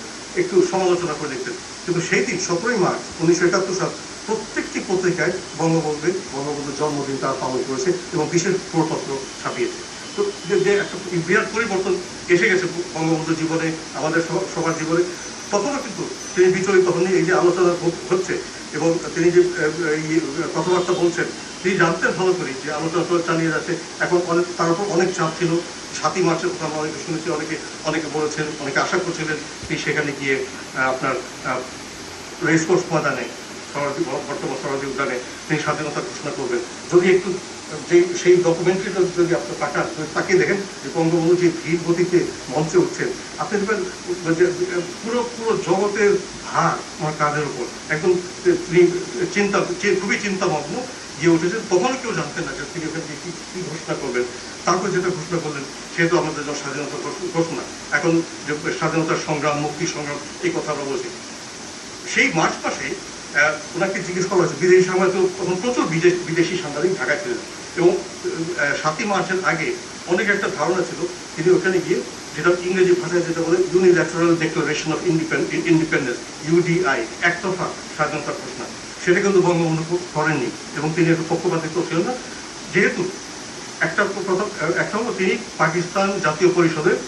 একটু সমালোচনা করে লিখতেন কিন্তু সেই দিন 17 মার্চ 1971 সাল প্রত্যেকটি পত্রিকায় বঙ্গবন্ধুর জন্মদিন তারা পালন করেছে এবং বিশেষ প্রপত্র ছাপিয়েছে। তো যে একটা বিরাট পরিবর্তন এসে গেছে বঙ্গবন্ধুর জীবনে আমাদের সবার জীবনে। তখনও কিন্তু তিনি বিচলিত হননি। এই যে আলোচনা হচ্ছে এবং তিনি যে কথাবার্তা বলছেন তিনি জানতেন ভালো করে যে আলোচনা চালিয়ে যাচ্ছে। এখন তার উপর অনেক চাপ ছিল। 7 মার্চের কথা আমরা অনেকে শুনেছি অনেকে বলেছেন অনেকে আশা করছিলেন তিনি সেখানে গিয়ে আপনার রেসকোর্স ময়দানে বর্তমান সরোয়ার্দী উদ্যানে তিনি স্বাধীনতা ঘোষণা করবেন। যদি একটু সেই ডকুমেন্টারিটা যদি আপনি তাকিয়ে দেখেন যে বঙ্গবন্ধু যে ধীর গতিতে মঞ্চে উঠছেন আপনি দেখবেন পুরো জগতের ভার আমার কাঁধের উপর একদম খুবই চিন্তামগ্ন গিয়ে উঠেছেন। তখনও কেউ জানতেন না যে তিনি ওখানে কি ঘোষণা করবেন। তারপর যেটা ঘোষণা করলেন সেহেতু আমাদের জন্য স্বাধীনতা ঘোষণা এখন যে স্বাধীনতার সংগ্রাম মুক্তি সংগ্রাম এই কথা আমরা বলছি। সেই মার্চ মাসে ওনাকে জিজ্ঞেস করা হয়েছে বিদেশি সাংবাদিক তখন প্রচুর বিদেশি সাংবাদিক ঢাকায় ছিলেন এবং 7 মার্চের আগে অনেক একটা ধারণা ছিল তিনি ওখানে গিয়ে যেটা ইংরেজি ভাষায় যেটা বলে unilateral declaration of independence UDI একতরফা স্বাধীনতার ঘোষণা সেটা কিন্তু বঙ্গবন্ধু করেননি এবং তিনি একটু পক্ষপাতিত্ব ছিলেন না। যেহেতু একটা হলো তিনি পাকিস্তান জাতীয় পরিষদের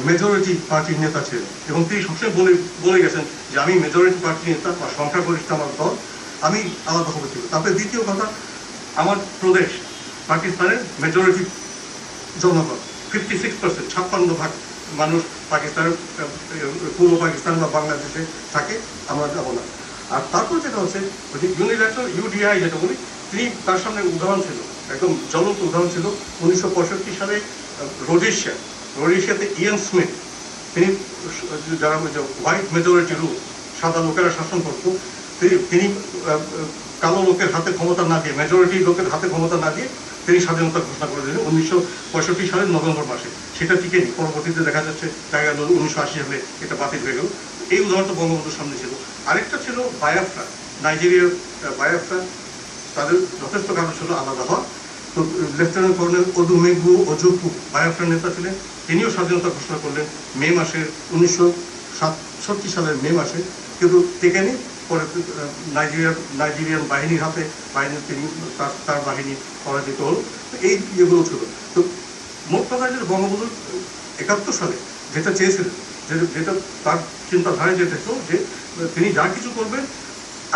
মেজরিটি পার্টির নেতা ছিলেন এবং তিনি সবসময় বলে গেছেন যে আমি মেজরিটি পার্টির নেতা বা সংখ্যাগরিষ্ঠ আমার দল আমি আলাদা হবে ছিল। তারপরে দ্বিতীয় কথা, আমার প্রদেশ পাকিস্তানের মেজরিটি জনগণ 56%, 56% মানুষ পাকিস্তানের পূর্ব পাকিস্তান বা বাংলাদেশে থাকে, আমরা যাবো না। আর তারপর যেটা হচ্ছে ওই যে ইউনিল্যাটারাল ইউডিআই যেটা বলি, তিনি তার সামনে উদাহরণ ছিল, একদম জ্বলন্ত উদাহরণ ছিল 1965 সালে রোডেশিয়াতে ইয়ান স্মিথ, তিনি যারা হোয়াইট মেজরিটি রুল, সাদা লোকেরা শাসন করত, তিনি কালো লোকের হাতে ক্ষমতা না দিয়ে, মেজরিটি লোকের হাতে ক্ষমতা না দিয়ে তিনি স্বাধীনতা ঘোষণা করে দিলেন 1965 সালের নভেম্বর মাসে। সেটা টিকেনি, পরবর্তীতে দেখা যাচ্ছে দেখা গেল 1980 সালে এটা বাতিল হয়ে গেল। এই উদাহরণটা বঙ্গবন্ধুর সামনে ছিল। আরেকটা ছিল বায়াফ্রা, নাইজেরিয়ার বায়াফ্রা, তাদের যথেষ্ট কারণ ছিল আলাদা হওয়া। তো লেফটেন্যান্ট কর্নেল ওদুমেগু ওজুকু বায়াফ্রার নেতা ছিলেন, তিনিও স্বাধীনতা ঘোষণা করলেন মে মাসের 1967 সালের মে মাসে, কিন্তু টেকেনি। পরে নাইজেরিয়ান বাহিনীর হাতে তিনি তার বাহিনী পরাজিত হল। এই ইয়েগুলো ছিল। তো মোট কথা যে বঙ্গবন্ধু 71 সালে যেটা চেয়েছিলেন, যেটা তার চিন্তাধারায় যেটা ছিল যে তিনি যা কিছু করবেন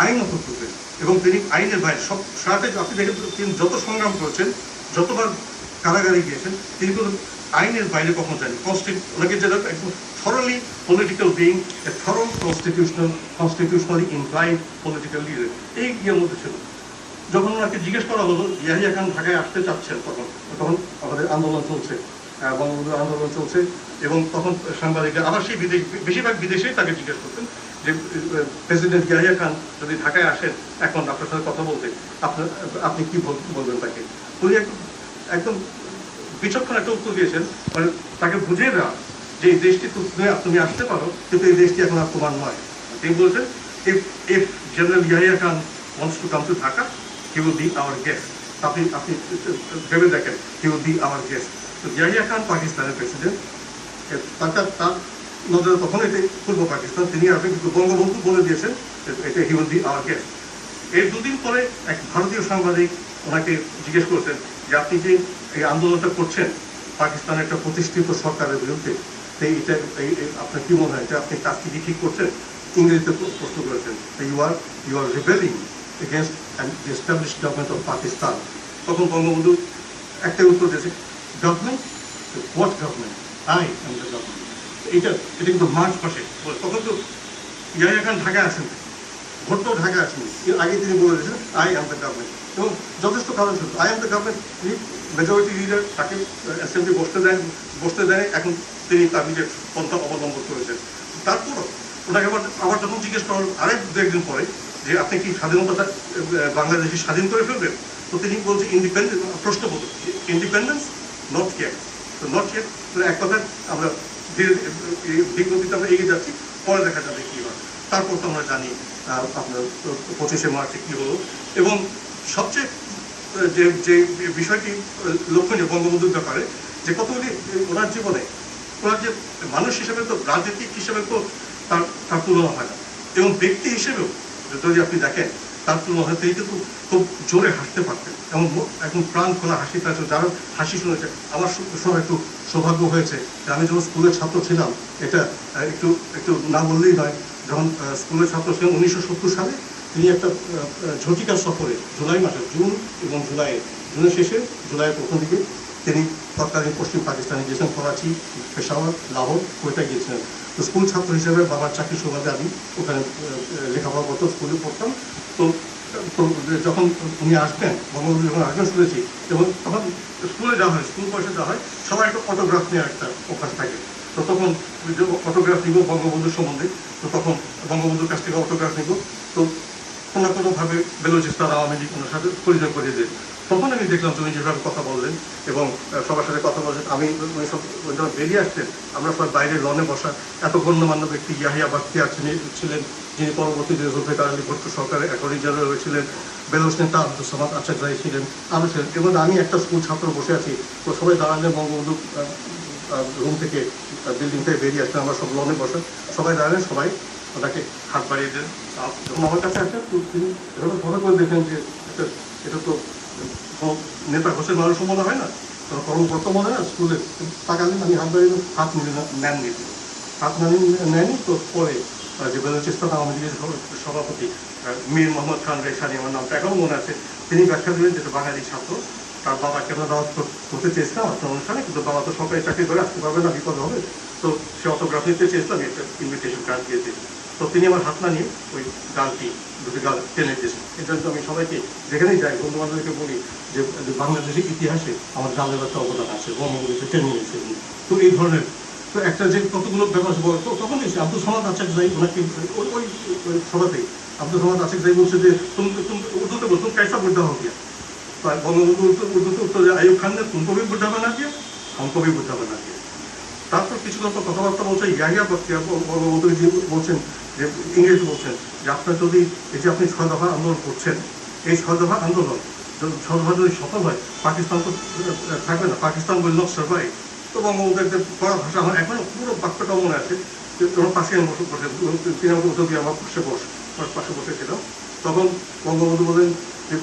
আইনত করবেন, এবং তিনি আইনের বাইরে সব সাথে, আপনি দেখেন তিনি যত সংগ্রাম করেছেন, যতবার কারাগারে গিয়েছেন, তিনি কিন্তু আইনের বাইরে কখনো যায়নি। ওনাকে যেটা একদম থরলি পলিটিক্যাল বিং, এ থরল কনস্টিটিউশনালি ইনক্লাইন্ড পলিটিক্যাল লিডার, এই ইয়ের মধ্যে ছিল। যখন ওনাকে জিজ্ঞেস করা হলো ইয়াহিয়া খান ঢাকায় আসতে চাচ্ছেন, তখন আমাদের আন্দোলন চলছে, বঙ্গবন্ধুর আন্দোলন চলছে, এবং তখন সাংবাদিকরা আবার সেই বেশিরভাগ বিদেশেই তাকে জিজ্ঞেস করতেন যে প্রেসিডেন্ট ইয়াহিয়া খান যদি ঢাকায় আসেন এখন আপনার সাথে কথা বলতে, আপনি কি বলবেন তাকে? উনি একদম বিচক্ষণ একটা উত্তর দিয়েছেন, মানে তাকে বুঝিয়ে দেওয়া যে এই দেশটি তুমি আসতে পারো, কিন্তু এই দেশটি এখন আর তোমার নয়। তিনি বলছেন, if General Yahya Khan wants to come to Dhaka, he will be our guest. আপনি ভেবে দেখেন, he will be our guest. তো ইয়াহিয়া খান পাকিস্তানের প্রেসিডেন্ট, তার নজরে তখন এটা পূর্ব পাকিস্তান, তিনি আসবেন, কিন্তু বঙ্গবন্ধু বলে দিয়েছেন এটা he will be our guest। এর দুদিন পরে এক ভারতীয় সাংবাদিক ওনাকে জিজ্ঞেস করছেন যে আপনি যে এই আন্দোলনটা করছেন পাকিস্তানের একটা প্রতিষ্ঠিত সরকারের বিরুদ্ধে, এইটা আপনার কি মনে হয় যে আপনি কাজটি কি ঠিক করছেন? ইংরেজিতে প্রশ্ন করেছেন, you are rebelling against the established government of Pakistan. তখন বঙ্গবন্ধু একটাই উত্তর দিয়েছে, government? What government? I am the government. এটা কিন্তু মার্চ মাসে। তখন তো ইয়াহিয়া খান ঢাকায় আসেন, ভোটটাও ঢাকায় আসেন, এর আগে তিনি বলে দিয়েছেন আই এম দ্য গভর্নমেন্ট, এবং যথেষ্ট কারণ ছিল। I am the government, majority leader, তাকে অ্যাসেম্বলি বসতে দেয়, এখন তিনি তার নিজের পন্থা অবলম্বন করেছেন। তারপরও ওনাকে আবার যখন জিজ্ঞেস করা হল আরেক দু একদিন পরে যে আপনি কি স্বাধীনতা বাংলাদেশে স্বাধীন করে ফেলবেন, তো তিনি বলছেন প্রশ্নবোধক, ইন্ডিপেন্ডেন্স নট ইয়েট। তো নট ইয়েট এক কথায় আমরা দিগ্গতিতে আমরা এগিয়ে যাচ্ছি, পরে দেখা যাবে কি হয়। তারপর তো আমরা জানি আপনার 25শে মার্চে কি হলো। এবং সবচেয়ে যে বিষয়টি লক্ষণীয় বঙ্গবন্ধুর ব্যাপারে, যে কতগুলি ওনার জীবনে, ওনার যে মানুষ হিসেবে তো, রাজনীতিক হিসেবে তো তার তুলনা হয় না, এবং ব্যক্তি হিসেবেও যদি আপনি দেখেন তার তুলনা হয়, তিনি কিন্তু খুব জোরে হাসতে পারতেন, এবং একদম প্রাণ খোলা হাসি তার, যারা হাসি শুনেছে। আমার সময় একটু সৌভাগ্য হয়েছে যে আমি যখন স্কুলের ছাত্র ছিলাম, এটা একটু না বললেই নয়, যখন স্কুলের ছাত্র ছিলাম 1970 সালে, তিনি একটা ঝটিকা সফরে জুলাই মাসে, জুন এবং জুনের শেষে, জুলাইয়ের প্রথম দিকে তিনি তৎকালীন পশ্চিম পাকিস্তানে গিয়েছেন, করাচি, পেশাওয়ার, লাহোর, কোয়েটা গিয়েছিলেন। তো স্কুল ছাত্র হিসেবে বাবার চাকরির সুবাদে আমি ওখানে লেখাপড়া করতাম, স্কুলে পড়তাম। তো যখন উনি আসবেন, বঙ্গবন্ধু যখন আসবেন শুনেছি, এবং তখন স্কুলে যাওয়া হয়, স্কুল বয়সে যাওয়া হয়, সবাই একটা অটোগ্রাফ নেওয়ার একটা অভ্যাস থাকে। তো তখন অটোগ্রাফ নিব বঙ্গবন্ধুর সম্বন্ধে, তো তখন বঙ্গবন্ধুর কাছ থেকে অটোগ্রাফ নিব। তো কোনো না কোনোভাবে বেলুচিস্তান আওয়ামী লীগ ওনার সাথে পরিচয় করিয়ে দেন। তখন আমি দেখলাম তুমি যেভাবে কথা বললেন এবং সবার সাথে কথা বলছেন, আমি সব যখন বেরিয়ে আসতেন, আমরা সবাই বাইরে লনে বসা, এত গণ্যমান্য ব্যক্তি ইয়াহিয়া বাখতিয়ার ছিলেন, যিনি পরবর্তীতে জুলফিকার আলী ভুট্টো সরকারের অ্যাটর্নি জেনারেল হয়েছিলেন, বেলুচ নেতা আব্দুল সামাদ আচার্য ছিলেন, আমি ছিলেন। এবং আমি একটা স্কুল ছাত্র বসে আছি, তো সবাই দাঁড়ালেন, বঙ্গবন্ধু রুম থেকে, বিল্ডিং থেকে বেরিয়ে আসলেন, আমরা সব লনে বসে, সবাই দাঁড়ালেন, সবাই ওনাকে হাত বাড়িয়ে দেন। যখন আমার কাছে আসেন, তিনি এভাবে ফলো করে দেখেন যে এটা তো নেতা ঘোষের মানুষও মনে হয় না, কর্মকর্তা মনে হয় না, স্কুলে তাকালেন, আমি হাত বাড়িয়ে হাত নেননি, হাত নেয়নি। তো পরে যে বেলুচিস্তান আওয়ামী লীগের সভাপতি মীর মোহাম্মদ খান রেশানি, আমার নামটা এখনো মনে আছে, তিনি ব্যাখ্যা দিলেন যেটা বাঙালি ছাত্র, তার বাবা কেন দাওয়াত করতে চেয়েছিলাম আপনার অনুষ্ঠানে, কিন্তু বাবা তো সরকারি চাকরি করে আসতে পারবে না, বিপদ হবে, তো সে অটোগ্রাফ নিতে চেয়েছিলাম, একটা ইনভিটেশন কার্ড দিয়েছে। তো তিনি আমার হাত না নিয়ে ওই গানটি দুটি গান টেনে দিয়েছেন। এই জন্য আমি সবাইকে যেখানেই যাই বন্ধু বান্ধবীকে বলি যে বাংলাদেশের ইতিহাসে আমার জানলে একটা অবদান আছে, বঙ্গবন্ধুকে টেনে নিয়েছে। তো এই ধরনের তো একটা যে কতগুলো ব্যাপার তো তখন আব্দুল সামাদ আচাক যাই ওনাকে ওই সভাতেই আব্দুল সামাদ আচাক যাই বলছে যে তুমি উর্দুতে বলছো कैसा बुड्ढा हो गया, বঙ্গবন্ধু উর্দুতে উত্তর আইয়ুব খান ने तुमको भी बुड्ढा बना दिया, हमको भी बुड्ढा बना दिया। তারপর কিছু কথাবার্তা বলছে ইয়াহিয়া বখতিয়ার বঙ্গবন্ধু বলছেন যে ইংরেজি বলছেন যে আপনার যদি এই যে আপনি 6 দফা আন্দোলন করছেন, এই 6 দফা আন্দোলন 6 দফা যদি সফল হয় পাকিস্তান তো থাকবে না, পাকিস্তান উইল নট সার্ভাইভ। তো বঙ্গবন্ধু একটা পড়া ভাষা আমার এখনো পুরো বাক্যটা মনে আছে। তোমার পাশে আমি বসে তিনি আমাকে উত্তর দিয়ে আমার পাশে বসেছিলাম। তখন বঙ্গবন্ধু বলেন যে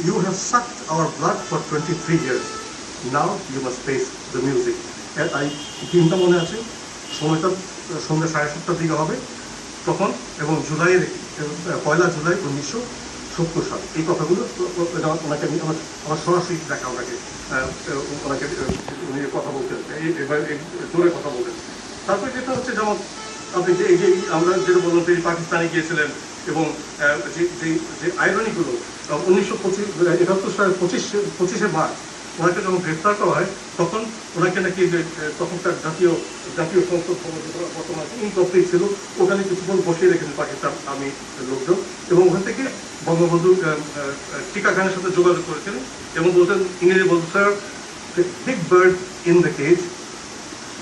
you have sucked our blood for 23 years, now you must face the music. দিনটা মনে আছে, সময়টা সন্ধ্যা 7:30টার দিকে হবে তখন, এবং জুলাইয়ের 1 জুলাই 1970 সাল। এই কথাগুলো ওনাকে আমি আমার সরাসরি দেখা ওনাকে উনি কথা বলতেন, এবার জোরে কথা বলতেন। তারপরে যেটা হচ্ছে যেমন আপনি যে এই যে আমরা যেটা বললাম তিনি পাকিস্তানে গিয়েছিলেন, এবং যে আইরনিগুলো 1971 সালের 25শে মার্চ ওনাকে যখন গ্রেফতার করা হয় তখন ওনাকে নাকি তখনকার জাতীয় সংসদ বর্তমান ইনকমপ্লিট ছিল, ওখানে কিছুক্ষণ বসিয়ে রেখেছেন পাকিস্তান আর্মি লোকজন, এবং ওখান থেকে বঙ্গবন্ধু টিকা খানের সাথে যোগাযোগ করেছিলেন এবং বলতেন ইংরেজি বলতেন sir big bird in the cage,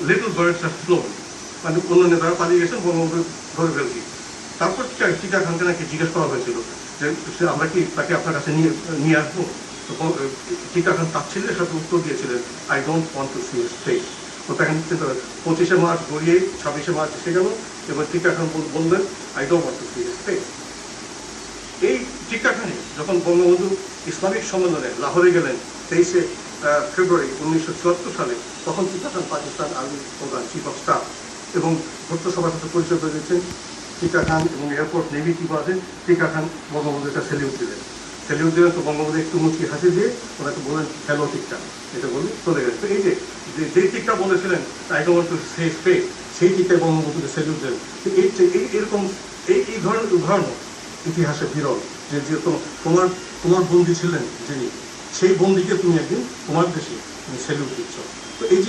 little birds have flown, মানে অন্য নেতারা পালিয়ে গেছেন, বঙ্গবন্ধু ধরে ফেলছি। তারপর টিকা খানকে নাকি জিজ্ঞেস করা হয়েছিল যে আমরা কি তাকে আপনার কাছে নিয়ে আসবো। টিকা খান তাচ্ছিল্যের সাথে উত্তর দিয়েছিলেন I don't want to see his face. তো তখন 25শে মার্চ গড়িয়ে 26শে মার্চ এসে গেল এবং টিকা খান বললেন I don't want to see his face. এই টিকা খানে যখন বঙ্গবন্ধু ইসলামিক সম্মেলনে লাহোরে গেলেন 23শে ফেব্রুয়ারি 1974 সালে, তখন টিকা খান পাকিস্তান আর্মি প্রধান চিফ অফ স্টাফ, এবং ভোট্ট সবার সাথে পরিচয় করে দিয়েছেন টিকা খান, এবং এয়ারপোর্ট নেভি চিফ আছেন। টিকা খান বঙ্গবন্ধু একটা সেলিউট দিলেন, তো বঙ্গবন্ধু একটু মুচকি হাসি দিয়ে ওনাকে বললেন হ্যালো টিকা, এটা বলে চলে গেছে। তো এই যে টিকা বলেছিলেন I don't want to see his face, সেই টিকায় বঙ্গবন্ধুকে সেলিউট দেন। এরকম এই ধরনের উদাহরণ ইতিহাসে বিরল, যে তোমার বন্দী ছিলেন যিনি, সেই বন্দীকে তুমি একদিন তোমার দেশে তুমি সেলিউট দিচ্ছ। তো এই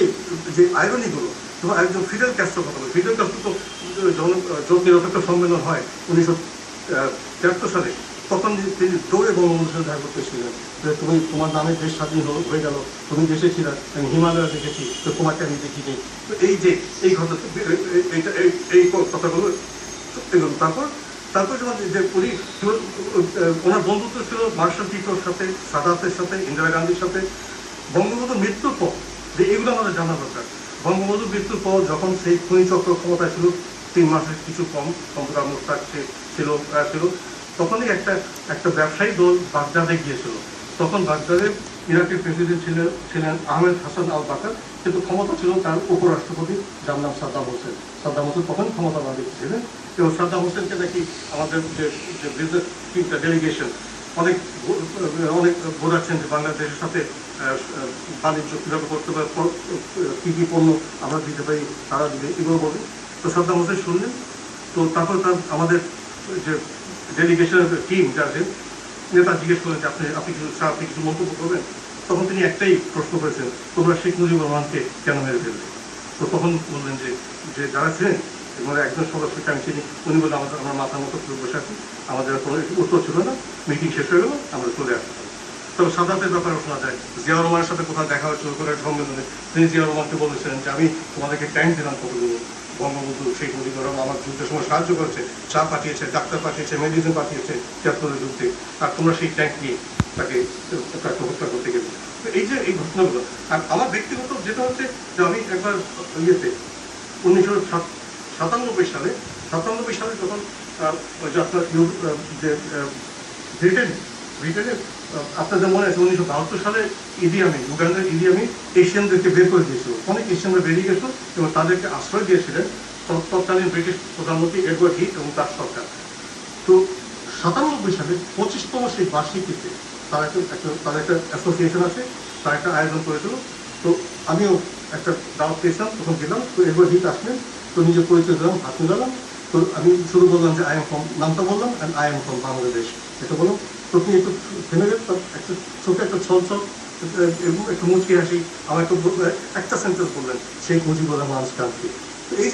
যে আইরনিগুলো, তোমার একজন ফিডেল ক্যাস্ট্রোর কথা বলে, ফিডেল ক্যাস্ট্রো তো যখন জোট নিরপেক্ষ সম্মেলন হয় 1973 সালে, তখন তিনি দৌড়ে বঙ্গবন্ধুর সাথে দেখা করতে এসেছিলেন যে তুমি তোমার নামে দেশ স্বাধীন হয়ে গেল, তুমি দেশে ছিল, আমি হিমালয় দেখেছি, তো তোমাকে আমি দেখিনি। তো এই ঘটনা এই কথাগুলো সত্যি গেল। তারপর যখন যে উনি ওনার বন্ধুত্ব ছিল মার্শাল টিটোর সাথে, সাদাতের সাথে, ইন্দিরা গান্ধীর সাথে। বঙ্গবন্ধুর মৃত্যুর পর যে এগুলো আমাদের জানা দরকার, বঙ্গবন্ধুর মৃত্যুর পর যখন সেই খনি চক্র ক্ষমতায় ছিল 3 মাসের কিছু কম, কম্পিউটার মোস্তাক ছিল, তখনই একটা ব্যবসায়ী দল বাগদাদে গিয়েছিল। তখন বাগদাদে ইরাকের প্রেসিডেন্ট ছিলেন আহমেদ হাসান আল বাকার, কিন্তু ক্ষমতা ছিল তার উপরাষ্ট্রপতি, যার নাম সাদ্দাম হোসেন। সাদ্দাম হোসেন তখন ক্ষমতাবান ছিলেন, এবং সাদ্দাম হোসেনকে নাকি আমাদের যে বিজনেস টিমটা ডেলিগেশন অনেক বোঝাচ্ছেন যে বাংলাদেশের সাথে বাণিজ্য কীভাবে করতে পারে, কী কী পণ্য আমরা দিতে পারি, তারা দিবে, এগুলো বলে। তো সাদ্দাম হোসেন শুনলেন। তো তারপর আমাদের যে ডেলিগেশনের টিম যে আছে, নেতা জিজ্ঞেস করেন যে আপনি কিছু মন্তব্য করবেন। তখন তিনি একটাই প্রশ্ন করেছেন, তোমরা শেখ মুজিবুর রহমানকে কেন মেরে ফেলবে? তো তখন বললেন যে যারা ছিলেন, মানে একজন সদস্যকে আমি চিনি, উনি বললেন আমরা মাথার মতো বসে আছি, আমাদের কোনো উত্তর ছিল না, মিটিং শেষ হয়ে গেল, আমরা চলে আসতাম। তবে সাদাতের ব্যাপারে শোনা যায় জিয়া রহমানের সাথে কোথাও দেখা হয়েছিল করে সম্মেলনে, তিনি জিয়া রহমানকে বলেছিলেন যে আমি তোমাদেরকে ট্যাঙ্ক দিলাম কতগুলো, বঙ্গবন্ধু শেখ মুজিবুর রহমান আমার যুদ্ধের সময় সাহায্য করেছে, চা পাঠিয়েছে, ডাক্তার পাঠিয়েছে, মেডিসিন পাঠিয়েছে 73-এর যুদ্ধে, আর তোমরা সেই ট্যাঙ্ক নিয়ে তাকে হত্যা করতে গেলে। তো এই ঘটনাগুলো। আর আমার ব্যক্তিগত যেটা হচ্ছে যে আমি একবার 1997 সালে যখন আপনার যে ব্রিটেনে আপনাদের মনে আছে 1972 সালে উগান্ডার ইদি আমিন এশিয়ানদেরকে বের করে দিয়েছিল, অনেক এশিয়ানরা বেরিয়ে গেছিল এবং তাদেরকে আশ্রয় দিয়েছিলেন তৎকালীন ব্রিটিশ প্রধানমন্ত্রী এডওয়ার্ড হিথ এবং তার সরকার। তো 97 সালে 25তম সেই বার্ষিকীতে তার একটা অ্যাসোসিয়েশন আছে, তার একটা আয়োজন করেছিল। তো আমিও একটা দাওয়াত পেয়েছিলাম, তখন গেলাম। তো এরপর হিট আসলেন, তো নিজের পরিচয় দিলাম, হাত মিলালাম। তো আমি শুরু বললাম যে আই এম ফ্রম, নামটা বললাম, and I am from Bangladesh, এটা বললাম। তো তিনি একটু থেমে গেলেন, একটা চোখে একটা ছল এবং একটু মুচকি হাসি আমার একটা সেন্টেন্স বললেন, শেখ মুজিবুর রহমান কান্ট্রি। তো এই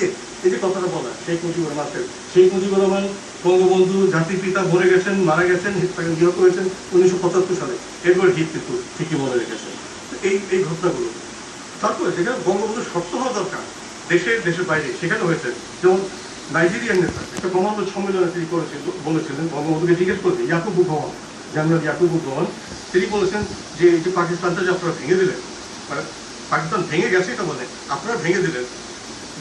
যে কথাটা বলা, শেখ মুজিবুর রহমান, শেখ মুজিবুর রহমান বঙ্গবন্ধু জাতির পিতা মরে গেছেন, মারা গেছেন, তাকে নিহত হয়েছেন 1975 সালে। এরপর হিট কিন্তু ঠিকই মনে রেখেছেন। এই ঘটনাগুলো, তারপরে যেখানে বঙ্গবন্ধু শক্ত হওয়া দরকার দেশের বাইরে, সেখানে হয়েছে। যেমন নাইজেরিয়ান নেতা একটা কমান্ড সম্মেলনে তিনি বলেছিলেন, বঙ্গবন্ধুকে জিজ্ঞেস করেছে, ইয়াকুবুর রহমান, জেনারেল ইয়াকুবুর রহমান, তিনি বলেছেন যে এই যে পাকিস্তানটা যে আপনারা ভেঙে দিলেন, মানে পাকিস্তান ভেঙে গেছে এটা বলে, আপনারা ভেঙে দিলেন,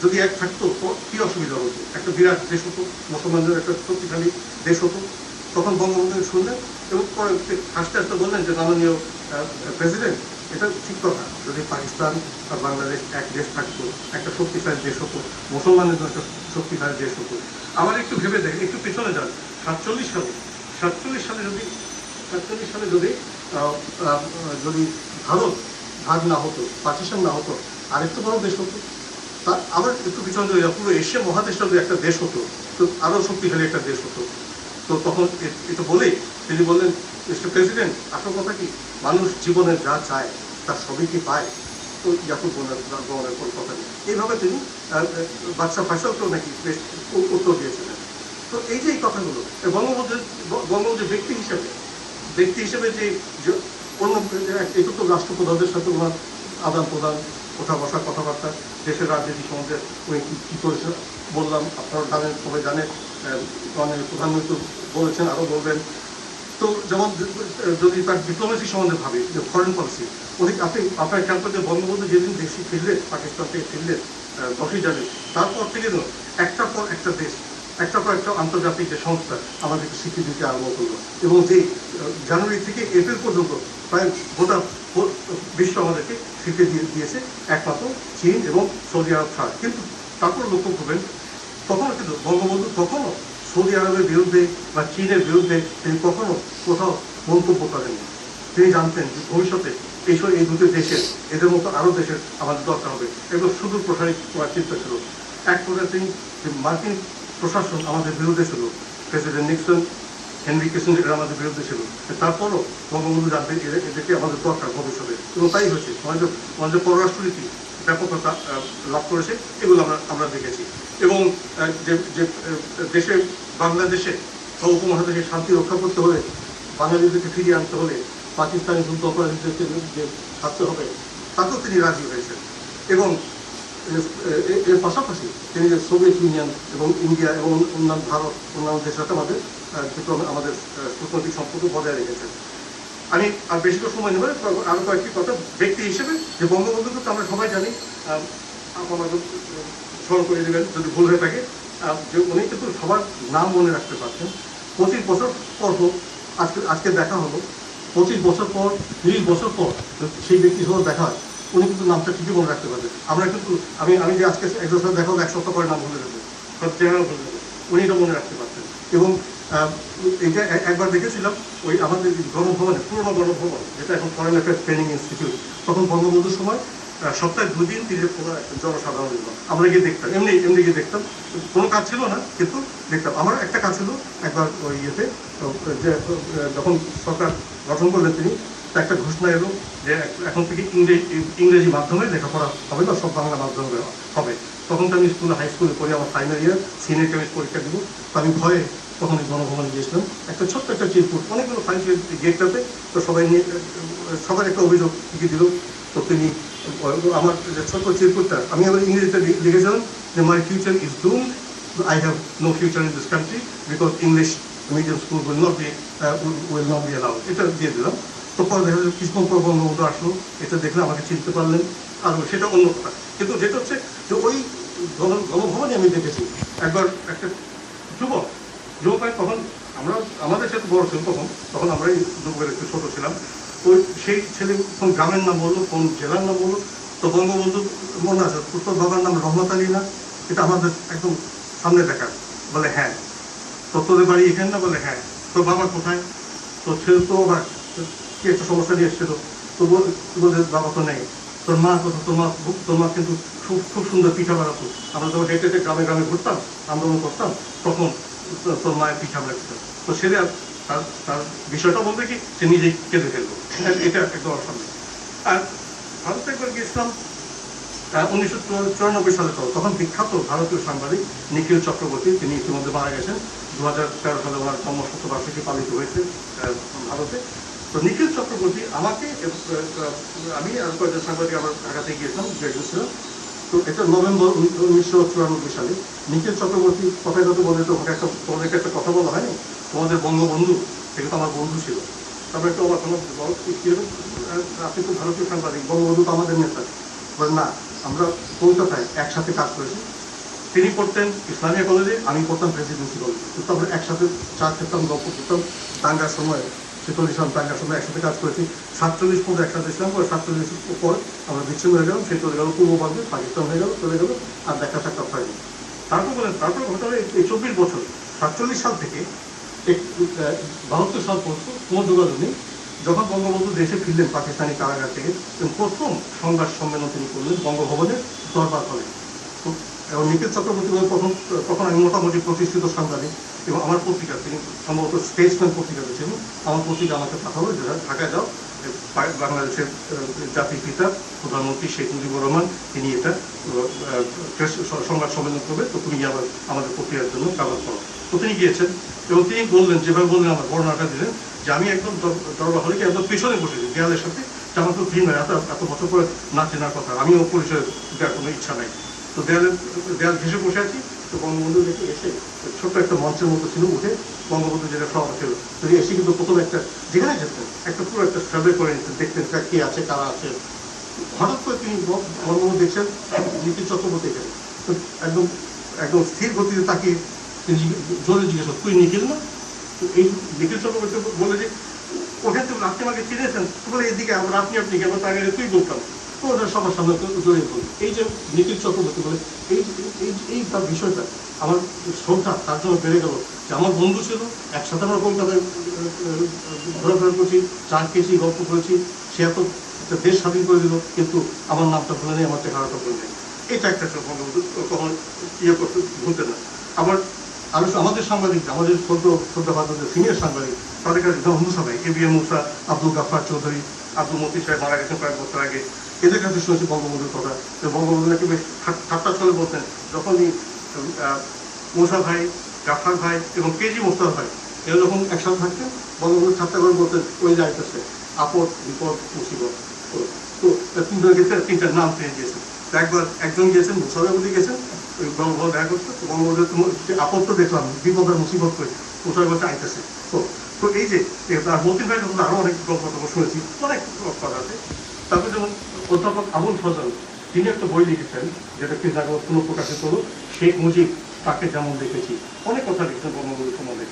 যদি এক থাকতো কি অসুবিধা হতো, একটা বিরাট দেশ হতো, মুসলমানদের একটা শক্তিশালী দেশ হতো। তখন বঙ্গবন্ধু শুনলেন এবং পরে হাসতে হাসতে বললেন যে মাননীয় প্রেসিডেন্ট, এটা ঠিক কথা, যদি পাকিস্তান আর বাংলাদেশ এক দেশ থাকতো, একটা শক্তিশালী দেশ হতো, মুসলমানদের জন্য একটা শক্তিশালী দেশ হতো। আবার একটু ভেবে দেখেন, একটু পেছনে যান, 47 সালে যদি ভারত ভাগ না হতো, পাকিস্তান না হতো, আরেকটু বড় দেশ হতো। তা আবার একটু পিছনে যদি পুরো এশিয়া মহাদেশটা যদি একটা দেশ হতো, তো আরো শক্তিশালী একটা দেশ হতো। তো তখন এটা বলেই তিনি বললেন, মিস্টার প্রেসিডেন্ট, আপনার কথা কি, মানুষ জীবনে যা চায় তার সবই কি পায়? তো ইয়াকুব গভর্নরের কোন কথা নেই। এইভাবে তিনি বাদশাহ ফয়সালকেও নাকি বেশ উত্তর দিয়েছিলেন। তো এই যে এই কথাগুলো বঙ্গবন্ধু ব্যক্তি হিসেবে যে অন্য এটা তো রাষ্ট্রপ্রধানদের সাথে ওনার আদান প্রদান, ওঠা বসা, কথাবার্তা, দেশের রাজনীতি সম্বন্ধে উনি কী করেছেন বললাম, আপনারা জানেন, সবাই জানে, মাননীয় প্রধানমন্ত্রী বলেছেন, আরও বলবেন। তো যেমন যদি তার ডিপ্লোমেসি সম্বন্ধে ভাবি, যে ফরেন পলিসি, আপনার খেয়াল করতে বঙ্গবন্ধু যেদিন দেশে ফিরলেন, পাকিস্তান থেকে ফিরলেন 10ই জানুয়ারি, তারপর থেকে একটার পর একটা দেশ, একটা পর একটা আন্তর্জাতিক যে সংস্থা আমাদেরকে স্বীকৃতি দিতে আরম্ভ করলো। এবং যে জানুয়ারি থেকে এপ্রিল পর্যন্ত প্রায় গোটা বিশ্ব আমাদেরকে স্বীকৃতি দিয়েছে, একমাত্র চীন এবং সৌদি আরব ছাড়া। কিন্তু তারপর লক্ষ্য করবেন, তখনও কিন্তু বঙ্গবন্ধু কখনো সৌদি আরবের বিরুদ্ধে বা চীনের বিরুদ্ধে তিনি কখনো কোথাও মন্তব্য করেননি। তিনি জানতেন যে ভবিষ্যতে এই দুটো দেশের, এদের মতো আরও দেশের আমাদের দরকার হবে, এগুলো সুদূর প্রসারিত করার চিন্তা ছিল। এক প্রকার তিনি মার্কিন প্রশাসন আমাদের বিরুদ্ধে ছিল, প্রেসিডেন্ট নিক্সন, হেনরি কিসিঞ্জার আমাদের বিরুদ্ধে ছিল, তারপরও বঙ্গবন্ধু জানতেন এদেরকে আমাদের দরকার ভবিষ্যতে, এবং তাই হয়েছে। আমাদের পররাষ্ট্রনীতি ব্যাপকতা লাভ করেছে, এগুলো আমরা দেখেছি। এবং যে দেশে, বাংলাদেশে বা উপমহাদেশে শান্তি রক্ষা করতে হলে, বাঙালিদেরকে ফিরিয়ে আনতে হলে, পাকিস্তানি যুদ্ধ অপরাধীদেরকে যে থাকতে হবে, তাতেও তিনি রাজি হয়েছেন। এবং এর পাশাপাশি তিনি যে সোভিয়েত ইউনিয়ন এবং ইন্ডিয়া এবং অন্যান্য ভারত, অন্যান্য দেশের সাথে আমাদের কূটনৈতিক সম্পর্ক বজায় রেখেছেন। আমি আর বেশি করে সময় নেব, আরো কয়েকটি কথা ব্যক্তি হিসেবে, যে বঙ্গবন্ধুকে তো আমরা সবাই জানি, আমাদের স্মরণ করে দেবেন যদি ভুল হয়ে থাকে, যে উনি কিন্তু সবার নাম মনে রাখতে পারছেন। 25 বছর পর হোক, আজকে দেখা হলো, 25 বছর পর, 30 বছর পর সেই ব্যক্তির সাথে দেখা হয়, উনি কিন্তু নামটা ঠিকই মনে রাখতে পারবেন। আমরা কিন্তু আমি যে আজকে একজন সাথে দেখা হলো, 1 সপ্তাহ পরে নাম ভুলে দেবো, সব চেহারা ভুলে দেবো, উনি এটা মনে রাখতে পারতেন। এবং এটা একবার দেখেছিলাম ওই আমাদের গণভবনে, পুরোনো গণভবন, যেটা এখন ফরেন অ্যাফেয়ার্স ট্রেনিং ইনস্টিটিউট, তখন বঙ্গবন্ধুর সময় সপ্তাহে 2 দিন তিনি জনসাধারণ দিল, আমরা গিয়ে দেখতাম, এমনি গিয়ে দেখতাম, কোনো কাজ ছিল না কিন্তু দেখতাম। আমার একটা কাজ ছিল, একবার ওই ইয়েতে যে যখন সরকার গঠন করলেন তিনি, একটা ঘোষণা এলো যে এখন থেকে ইংরেজি মাধ্যমে লেখাপড়া হবে না, সব বাংলা মাধ্যমে হবে। তখন তো আমি হাই স্কুলে পড়ি, আমার ফাইনাল ইয়ার, সিনিয়র কেমিস্ট পরীক্ষা দিব। তো আমি ভয়ে তখন গণভবনে গিয়েছিলাম, একটা ছোট্ট একটা চিরকুট, অনেকগুলো ফাইল গেটটাতে, তো সবার একটা অভিযোগ লিখে দিল। তো তিনি আমার ছোট্ট চিরকুটটা আমি আবার ইংরেজিতে লিখেছিলাম যে my future is doomed, I have no future in this country because English medium school will not be allowed, এটা দিয়ে দিলাম। তো পরে দেখা যায় কিছুক্ষণ পর বঙ্গবন্ধু আসলো, এটা দেখলে আমাকে চিনতে পারলেন, আর সেটা অন্য কথা। কিন্তু যেটা হচ্ছে যে ওই গণভবনে আমি দেখেছি একবার একটা যুবক তখন আমাদের সাথে বড় ছিল, তখন আমরা এই যুবকের একটু ছোট ছিলাম। ওই সেই ছেলে কোন গ্রামের নাম বললো, কোন জেলার নাম বললো। তো বঙ্গবন্ধু মনে আছে, তোর বাবার নাম রহমত আলী না? এটা আমাদের একদম সামনে দেখা। বলে হ্যাঁ। তো তোদের বাড়ি এখানে না? বলে হ্যাঁ। তো তোর বাবা কোথায়? তো ছেলে তো ওরা কি একটা সমস্যা নিয়ে এসেছিল, তো বলছে বাবা তো নেই। তোর মা কোথায়? তোর মা কিন্তু খুব খুব সুন্দর পিঠা বানাতো, আমরা যখন হেঁটে হেঁটে গ্রামে গ্রামে ঘুরতাম, আন্দোলন করতাম, তখন তোর মায়ের পিঠা বানাতো। তো সেটা তার তার বিষয়টা বলতে কি সে নিজেই কেঁদে ফেললো, এটা একদম অসম্ভব। আর ভারতে একবার গিয়েছিলাম 1994 সালে, তখন বিখ্যাত ভারতীয় সাংবাদিক নিখিল চক্রবর্তী, তিনি ইতিমধ্যে মারা গেছেন। 2013 সালে ওনার জন্মশতবার্ষিকী পালিত হয়েছে ভারতে। তো নিখিল চক্রবর্তী আমাকে, আমি আর কয়েকজন সাংবাদিক আমার ঢাকাতে গিয়েছিলাম, ছিলাম। তো এটা নভেম্বর 1994 সালে। নিখিল চক্রবর্তী কথায় কথা বলে, তো তোমাদেরকে একটা কথা বলা হয়নি, তোমাদের বঙ্গবন্ধু সেটা তো আমার বন্ধু ছিল। তারপরে একটা অবাক হলাম, আপনি তো ভারতীয় সাংবাদিক, বঙ্গবন্ধু তো আমাদের নেতা। বলে না, আমরা কলকাতায় একসাথে কাজ করেছি। তিনি পড়তেন ইসলামিয়া কলেজে, আমি পড়তাম প্রেসিডেন্সি কলেজে। তো আমরা একসাথে চা খেতাম, গল্প করতাম, দাঙ্গার সময় শীতল ইসলাম দাঙ্গার সময় একসাথে কাজ করেছি। 47 পর্যন্ত একসাথে ছিলাম, 47 পর আমরা বিচ্ছিন্ন হয়ে গেলাম, সে চলে গেল পূর্ববঙ্গে, পাকিস্তান হয়ে গেল, চলে গেল, আর দেখা সাক্ষাৎ হয়নি। তারপর বলেন, তারপর ঘটনা এই 24 বছর, 47 সাল থেকে 72 সাল পর্যন্ত কোনো যোগাযোগ নেই। যখন বঙ্গবন্ধু দেশে ফিরলেন পাকিস্তানি কারাগার থেকে, প্রথম সংবাদ সম্মেলন তিনি করলেন বঙ্গভবনের দরবার হলে। এবং নিখিল চক্রবর্তী তখন আমি মোটামুটি প্রতিষ্ঠিত সাংবাদিক, এবং আমার পত্রিকা, তিনি সম্ভবত স্টেটসম্যান পত্রিকাতে ছিলেন, আমার পত্রিকা আমাকে পাঠালো যে ঢাকায় যাও, বাংলাদেশের জাতির পিতা প্রধানমন্ত্রী শেখ মুজিবুর রহমান তিনি এটা সংবাদ সম্মেলন করবে, তো তুমি আবার আমাদের পত্রিকার জন্য কাগজ করো। তো তিনি গিয়েছেন, এবং তিনি বললেন, যেভাবে বললেন আমার বর্ণনাটা দিলেন, যে আমি একদম দরবার হলে একদম পেছনে বসেছি দেয়ালের সাথে, যে আমার তো ভিন এত বছর করে না চেনার কথা, আমিও পরিচয় দেওয়ার কোনো ইচ্ছা নাই। তো দেয়াল ঘেসে বসে আছি। তো বঙ্গবন্ধু দেখে এসে ছোট্ট একটা মঞ্চের মতো ছিল, উঠে বঙ্গবন্ধু যেটা সভা ছিল, তো এসে কিন্তু প্রথমে একটা যেখানে যেতেন একটা পুরো একটা সার্ভে করে নিতেন, দেখতেন কে আছে কারা আছে। হঠাৎ করে তিনি বঙ্গবন্ধু দেখছেন নিখিল চক্রবর্তী এখানে, তো একদম একদম স্থির গতিতে তাকিয়ে তিনি জোরে জিজ্ঞেস তুই নিখিল না? তো এই নিখিল চক্রবর্তী বলে যে ওখানে তো আপনি আমাকে চিনেছেন, বলে এদিকে আমরা আপনি কেন, তার আগে তুই বলতাম। তো ওদের সবার সামনে জড়িয়ে পড়ল। এই যে নিখিল চক্রবর্তী বলে, এই তার বিষয়টা আমার শ্রদ্ধা তার জন্য বেড়ে গেল, যে আমার বন্ধু ছিল, একসাথে আমরা কলকাতায় ঘোরাফেরা করছি, চা খেয়েছি, গল্প করেছি, সে এত দেশ স্বাধীন করে দিল, কিন্তু আমার নামটা ভুলে নেই, আমার চেহারাটা ভুলে নেই। এটা একটা বঙ্গবন্ধু কখন ইয়ে করতে ভুলতে না। আবার আমাদের সাংবাদিক, আমাদের শ্রদ্ধাভাজন সিনিয়র সাংবাদিক, তাদের কাছে মুসা ভাই, ABM মুসা, আব্দুল গাফফার চৌধুরী, আব্দুল মতিন সাহেব মারা গেছেন কয়েক বছর আগে, এদের কাছে শুনেছি বঙ্গবন্ধুর কথা। বঙ্গবন্ধু নাকি বেশ ঠাট্টা চলে বলতেন, যখনই মুসা ভাই, গাফফার ভাই এবং কেজি মোস্তাফা ভাই এরা যখন একসাথে থাকতেন, বঙ্গবন্ধু ঠাট্টা করে বলতেন ওই যাইতেছে আপদ বিপদ মুসিবত। তো তিনটার নাম তিনি দিয়েছেন। একবার একজন গিয়েছেন, মুসা ভাই বলে গেছেন, ওই বঙ্গবন্ধু দেখা করছে, তো বঙ্গবন্ধু আপদ তো দেখলাম, বিপদ আর মুসিবত করে মুসা ভাই বলছে আইতেছে। তো এই যে আর মতিন ভাই যখন আরো অনেক গল্প শুনেছি, অনেক কথা আছে। তারপর যেমন অধ্যাপক আবুল ফজল, তিনি একটা বই লিখেছেন, যেটা কি পুনঃপ্রকাশিত হলো, শেখ মুজিব তাকে যেমন দেখেছি, অনেক কথা লিখেছেন বঙ্গবন্ধু সম্বন্ধে।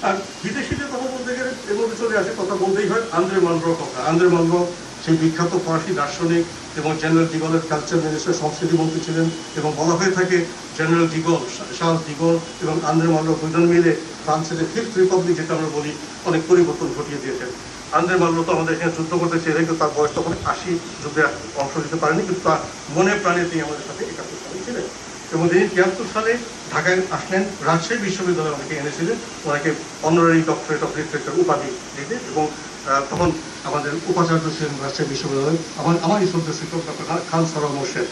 আর বিদেশিদের কথা বলতে গেলে এর মধ্যে চলে আসে, কথা বলতেই হয় আন্দ্রে মালরোর কথা। আন্দ্রে মালরো সেই বিখ্যাত ফরাসি দার্শনিক এবং জেনারেল ডিগলের কালচার মিনিস্টার, সংস্কৃতি মন্ত্রী ছিলেন, এবং বলা হয়ে থাকে জেনারেল ডিগল, শার্লস ডিগল এবং আন্দ্রে মালরো দুজন মিলে ফ্রান্সের যে 5th রিপাবলিক যেটা আমরা বলি, অনেক পরিবর্তন ঘটিয়ে দিয়েছেন। আন্দ্রে মালরো তো আমাদের এখানে যুদ্ধ করতে চেয়ে, কিন্তু তার বয়স তখন 80, যুদ্ধে অংশ নিতে পারেনি, কিন্তু তার মনে প্রাণে তিনি আমাদের সাথে 71 সালে ছিলেন। এবং তিনি 73 সালে ঢাকায় আসলেন, রাজশাহী বিশ্ববিদ্যালয়ে ওনাকে এনেছিলেন, ওনাকে অনারারি ডক্টরেট অফ লিটারেচার উপাধি দিতে, এবং তখন আমাদের উপাচার্য ছিলেন রাজশাহী বিশ্ববিদ্যালয় আমারই শ্রদ্ধা শিক্ষক ডক্টর খান সরওয়ার মোর্শেদ।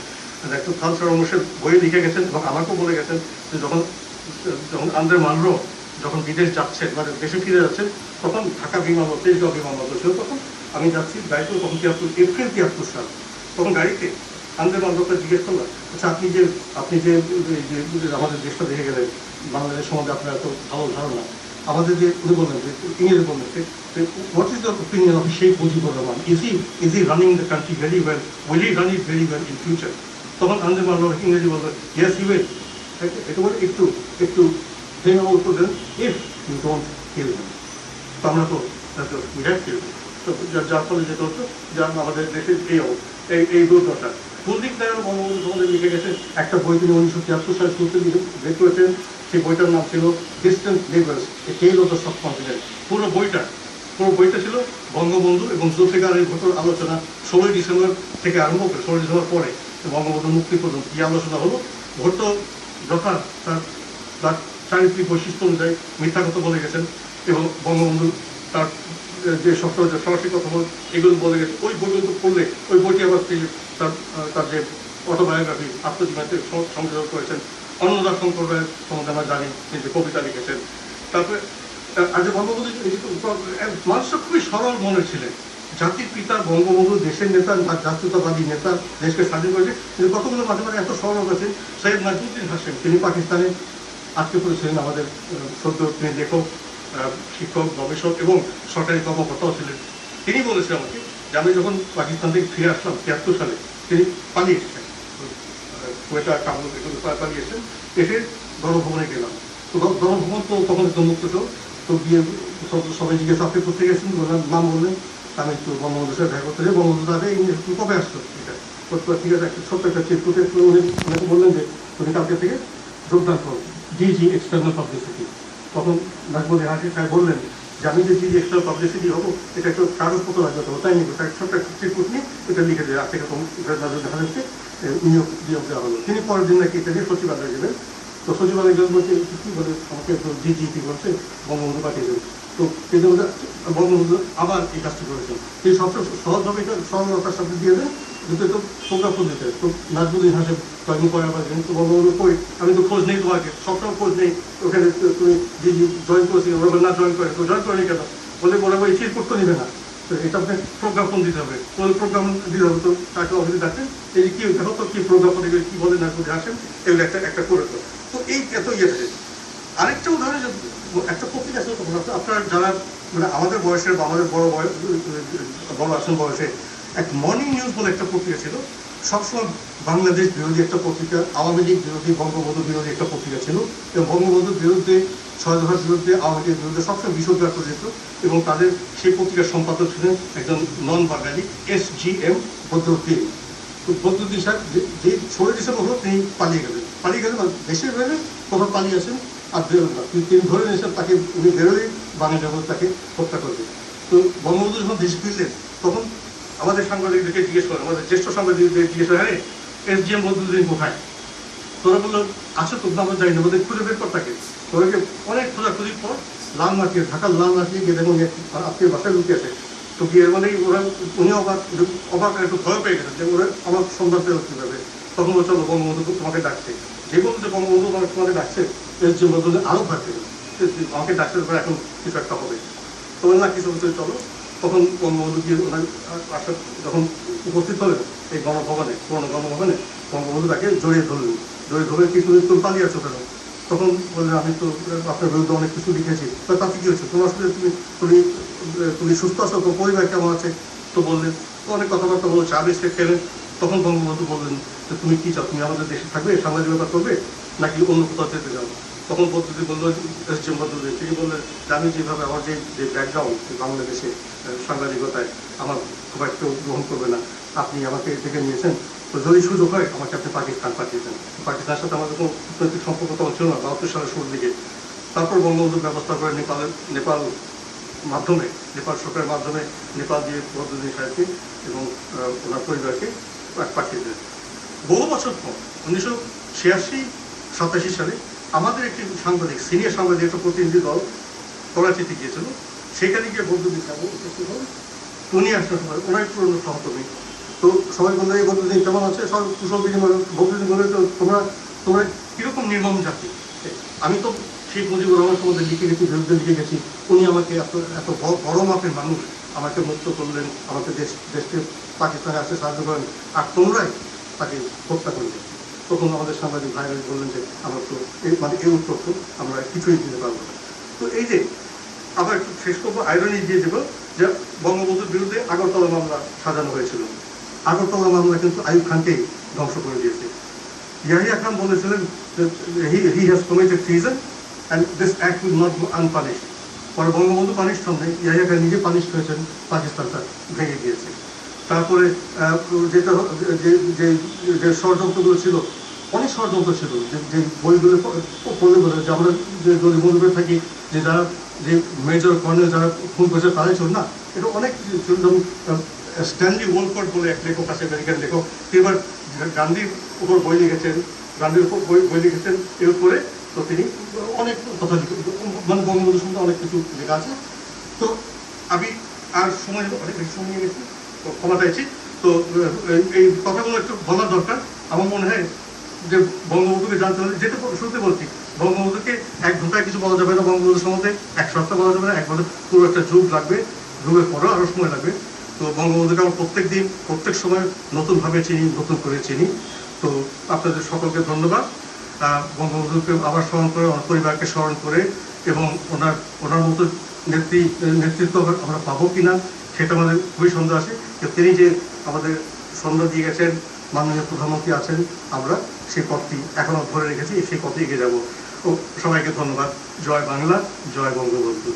ডক্টর খান সরওয়ার মোর্শেদ বইয়ে লিখে গেছেন এবং আমাকেও বলে গেছেন যে যখন আন্দ্রে মালরো যখন বিদেশ যাচ্ছেন, মানে দেশে ফিরে যাচ্ছেন, তখন ঢাকা বিমানবন্দর, তেজগাঁও বিমানবন্দর ছিল, তখন আমি যাচ্ছি দায়িত্ব, তখন এপ্রিল 73 সাল, তখন গাড়িতে আন্দ্রে মালরোকে জিজ্ঞেস করলাম, আচ্ছা আপনি যে আমাদের দেশটা দেখে গেলেন, বাংলাদেশ সম্বন্ধে আপনার এত ভালো ধারণা, আমাদের যে উনি বললেন যে ইংরেজি বললেন, what is the opinion of Sheikh Mujibur Rahman, is he running the country very well, will he ran it very well in future? তখন আন্দ্রে মালরো ইংরেজি বললেন, ইয়েস হি উইল। এটা বলে একটু ভেঙে উত্তর দেন, ইফ ইউ ডোন্ট কিল হিম। তো আমরা তো তো যার ফলে যেটা হচ্ছে, যার আমাদের দেশের এই দুর্দশা। কুলদীপ নারায়ণ বঙ্গবন্ধু সম্বন্ধে লিখে গেছেন একটা বই, তিনি 1973 সালে শুরুতে বের করেছেন, সেই বইটার নাম ছিল Distant Neighbours, A Tale of the Subcontinent. পুরো বইটা ছিল বঙ্গবন্ধু এবং জুলফিকারের ভোটের আলোচনা 16 ডিসেম্বর থেকে আরম্ভ করে 16 ডিসেম্বর পরে বঙ্গবন্ধু মুক্তি পর্যন্ত কি আলোচনা হলো। ভোট্টো যথা তার চারিত্রিক বৈশিষ্ট্য অনুযায়ী মিথ্যা কথা বলে গেছেন এবং বঙ্গবন্ধু তার যে সরাসরি কথা বল এগুলো বলে গেছে। ওই বইগুলো পড়লে ওই বইটি আবার তিনি তার যে অটোবায়োগ্রাফি আত্মজীবনীতে সংযোজন করেছেন। অন্নদা শঙ্কর রায়ের সম্বন্ধে আমরা জানি তিনি যে কবিতা লিখেছেন। তারপরে আজ বঙ্গবন্ধু মানুষটা খুবই সরল মনে ছিলেন। জাতির পিতা বঙ্গবন্ধু দেশের নেতা, জাতীয়তাবাদী নেতা, দেশকে স্বাধীন করেছে, কিন্তু কতগুলো মাঝে মাঝে এত সরল আছেন। সৈয়দ নাজমুদ্দিন হাশেম, তিনি পাকিস্তানে আজকে করেছিলেন, আমাদের সদ্য তিনি লেখক, শিক্ষক, গবেষক এবং সরকারি কর্মকর্তাও ছিলেন। তিনি বলেছেন আমাকে যে আমি যখন পাকিস্তান থেকে ফিরে আসলাম 73 সালে, তিনি পালিয়ে এসেছেন, কোয়েটা কাবুল এগুলো পালিয়েছেন, এসে গণভবনে গেলাম। তো গণভবন তো তখন একদম মুক্ত ছিল। তো গিয়ে সবাই জিজ্ঞাসা আপনি কোথেকে গেছেন, বললাম নাম বললেন। আমি একটু বঙ্গবন্ধুর সাথে দেখা করতে যাই। বঙ্গবন্ধু তাদের কবে আসতো, ঠিক আছে, একটা ছোট্ট একটা চিরকুটে উনি বললেন যে তুমি কালকে থেকে যোগদান করো ডিজি এক্সটার্নাল পাবলিসিটি। তখন নাজমুদ্দিন হাশেম সাহেব বললেন যে আমি যে ডিজি এক্সটার্নাল পাবলিসিটি হবো, এটা একটু কাগজপত্র লাগবে, তাই নিব, তাই ছোট্ট একটা চিরকুট নিয়ে এটা লিখে দেয়। আজ থেকে নাজমুদ্দিন হাশেমকে নিয়োগ দেওয়া হলো। তিনি পরের দিন নাকি এটা নিয়ে সচিবালয়ে গেলেন। তো সচিবালয় গেলেন, বলছে কি বলে আমাকে ডিজিপি বলছে বঙ্গবন্ধু পাঠিয়েছেন। তো সেই জন্য বঙ্গবন্ধু আবার এই কাজটি করেছেন। তিনি সবসময় সহজভাবে এটা সরলতার সাথে দিয়ে দেন, কিন্তু তো প্রজ্ঞাপন দিতে। তো নাজমুদ্দিন হাশেম কয়েকদিন পরে আবার তো বঙ্গবন্ধু কই, আমি তো খোঁজ নেই তোমাকে, সবসময় খোঁজ নেই, ওখানে তুমি ডিজি জয়েন করেছি, ওরা না জয়েন করে, তো জয়েন করেনি কেন, বলে ওরা এই চিজ করতে নিবে না, তো এটা আপনাকে প্রজ্ঞাপন দিতে হবে। প্রজ্ঞাপন দিতে হবে, তো তাকে অফিসে ডাকতেন, এই কি দেখো তো কি প্রজ্ঞাপন, এগুলো কি বলে নাজমুদ্দিন হাশেম, এগুলো একটা করে তো। তো এই এত ইয়ে থাকে। আরেকটা উদাহরণ, একটা পত্রিকা ছিল তখন, আপনার যারা মানে আমাদের বয়সের বা আমাদের বড় আসন বয়সে, এক মর্নিং নিউজ বলে একটা পত্রিকা ছিল, সবসময় বাংলাদেশ বিরোধী একটা পত্রিকা, আওয়ামী লীগ বিরোধী, বঙ্গবন্ধু বিরোধী একটা পত্রিকা ছিল। এবং বঙ্গবন্ধুর বিরুদ্ধে, সহজভার বিরুদ্ধে, আওয়ামী লীগের বিরুদ্ধে সবসময় বিষোদ্গার করে যেত। এবং তাদের সেই পত্রিকার সম্পাদক ছিলেন একজন নন বাঙালি SGM বদরুদ্দিন। তো বদরুদ্দিন সাহেব যে 16 ডিসেম্বর হলো তিনি পালিয়ে গেলেন মানে দেশের বাইরে কোথাও পালিয়ে আসেন, আর বেরোলেন না। তিনি ধরে নিয়েছেন তাকে, উনি বেরোলেই বাঙালি জগৎ তাকে হত্যা করবে। তো বঙ্গবন্ধু যখন দেশে ফিরলেন, তখন আমাদের সাংবাদিকদেরকে জিজ্ঞেস করেন, আমাদের জ্যেষ্ঠ সাংবাদিকদের জিজ্ঞেস করেন, হ্যাঁ SGM বদরুদ্দিন কোথায়? তোরা বললো আছে তো, আমরা জানি না, ওদের খুঁজে বের কর তাকে। তোরাকে অনেক খোঁজাখুঁজির পর লালমাটিয়া, ঢাকার লালমাটিয়া গিয়ে দেখুন আত্মীয় বাসায় লুকিয়ে আছে। তো গিয়ে মানে উনি অবাক একটু ভয় পেয়ে গেছেন যে ওরা আমার সন্ধান পেল কীভাবে। তখন বলছিল বঙ্গবন্ধু তোমাকে ডাকছে, যে বলতো যে বঙ্গবন্ধু তোমাকে ডাকছে, SGM বদরুদ্দিন আরও ভয় পেয়ে আমাকে ডাকছে, এখন কিছু একটা হবে। তো না কিছু বলতে চলো। তখন বঙ্গবন্ধু গিয়ে ওনার আসার যখন উপস্থিত হলেন এই গণভবনে, পুরোনো গণভবনে, বঙ্গবন্ধু তাকে জড়িয়ে ধরে কিছু তুমি পালিয়ে আছো কেন? তখন বললেন আমি তো আপনার বিরুদ্ধে অনেক কিছু লিখেছি। তাতে কি হয়েছে, তোমার সাথে তুমি সুস্থ আছো, তোমার পরিবার কেমন আছে? তো বললেন, অনেক কথাবার্তা বলো, চা বিস্কুট খেলেন। তখন বঙ্গবন্ধু বললেন যে তুমি কি চাও, তুমি আমাদের দেশে থাকবে, সাংবাদিকতা করবে, নাকি অন্য কোথাও যেতে যাও? তখন বদরুদ্দিন বললো, SGM বদরুদ্দিন, তিনি বললেন যে আমি যেভাবে আমার যে ব্যাকগ্রাউন্ড বাংলাদেশে সাংবাদিকতায় আমার খুব একটা গ্রহণ করবে না, আপনি আমাকে ডেকে নিয়েছেন, তো যদি সুযোগ হয় আমাকে আপনি পাকিস্তান পাঠিয়েছেন। পাকিস্তানের সাথে আমাদের কোনো কূটনৈতিক সম্পর্ক তখন ছিল না 72 সালের শুরুর দিকে। তারপর বঙ্গবন্ধুর ব্যবস্থা করে নেপাল সরকারের মাধ্যমে নেপাল দিয়ে বদরুদ্দিন সাহেবকে এবং ওনার পরিবারকে পাঠিয়ে দেন। বহু বছর পর 1986-87 সালে আমাদের একটি সাংবাদিক, সিনিয়র সাংবাদিক, একটা প্রতিনিধি দল করাচিতে গিয়েছিল। সেখানে গিয়ে বদরুদ্দিন সাহেব উপস্থিত হন। উনি আসতে পারে ওনার পুরনো সহকর্মী। তো সবাই বললো এই বদরুদ্দিন কেমন আছে, সব কুশল বিনিময়। বদরুদ্দিন বলে তো তোমরা কিরকম নির্মম জাতি, আমি তো শেখ মুজিবুর রহমান সম্বন্ধে লিখে গেছি, বিরুদ্ধে লিখে গেছি, উনি আমাকে এত বড় মাপের মানুষ আমাকে মুক্ত করলেন, আমাকে দেশকে পাকিস্তানে আসতে সাহায্য করেন, আর তোমরাই তাকে হত্যা করলে। তখন আমাদের সাংবাদিক ভাইরা বললেন যে আমরা তো এই উত্তর তো আমরা কিছুই দিতে পারবো না। তো এই যে আবার একটু শেষ করবো, আইরনি দিয়ে দেবো যে বঙ্গবন্ধুর বিরুদ্ধে আগরতলা মামলা সাজানো হয়েছিল। আগরতলা মামলা কিন্তু আইয়ুব খানকেই ধ্বংস করে দিয়েছে। ইয়াহিয়া খান বলেছিলেন যে he has committed treason and this act will not go unpunished। পরে বঙ্গবন্ধু পানিশড হন নাই, ইয়াহিয়া খান নিজে পানিশড হয়েছেন, পাকিস্তানটা ভেঙে গিয়েছে। তারপরে যেটা যে ষড়যন্ত্রগুলো ছিল অনেক ষড়যন্ত্র ছিল, যে বইগুলো পড়লে বোঝা যায় যে আমরা যে মনে করে থাকি যে যারা যে মেজর কর্নেল যারা খুন করেছে তারাই ছিল না, এটা অনেক ছিল। যেমন স্ট্যানলি ওলকট বলে এক লেখক আছে, আমেরিকান লেখক, এবার গান্ধীর উপর বই লিখেছেন, গান্ধীর উপর বই লিখেছেন এর উপরে। তো তিনি অনেক কথা মানে বঙ্গবন্ধু সম্বন্ধে অনেক কিছু লেখা আছে। তো আমি আর সময় অনেক বেশি সময় নিয়ে গেছি, তো ক্ষমা চাইছি। তো এই কথাগুলো একটু বলার দরকার। আমার মনে হয় যে বঙ্গবন্ধুকে জানতে হলে, যেটা শুরুতে বলছি, বঙ্গবন্ধুকে এক ঘন্টায় কিছু বলা যাবে না, বঙ্গবন্ধু সম্বন্ধে এক সপ্তাহ বলা যাবে না, এক ঘন্টা পুরো একটা যুগ লাগবে, যুগের পরও আরও সময় লাগবে। তো বঙ্গবন্ধুকে আমরা প্রত্যেক দিন প্রত্যেক সময় নতুনভাবে চিনি, নতুন করে চিনি। তো আপনাদের সকলকে ধন্যবাদ। বঙ্গবন্ধুকে আবার স্মরণ করে, ওনার পরিবারকে স্মরণ করে, এবং ওনার মতো নেতৃত্ব আমরা পাবো কিনা সেটা আমাদের খুবই সন্দেহ আছে। তিনি যে আমাদের সন্দেহ দিয়ে গেছেন, মাননীয় প্রধানমন্ত্রী আছেন, আমরা সেই পথটি এখনো ধরে রেখেছি, সেই পথে এগিয়ে যাবো। ও সবাইকে ধন্যবাদ। জয় বাংলা, জয় বঙ্গবন্ধু।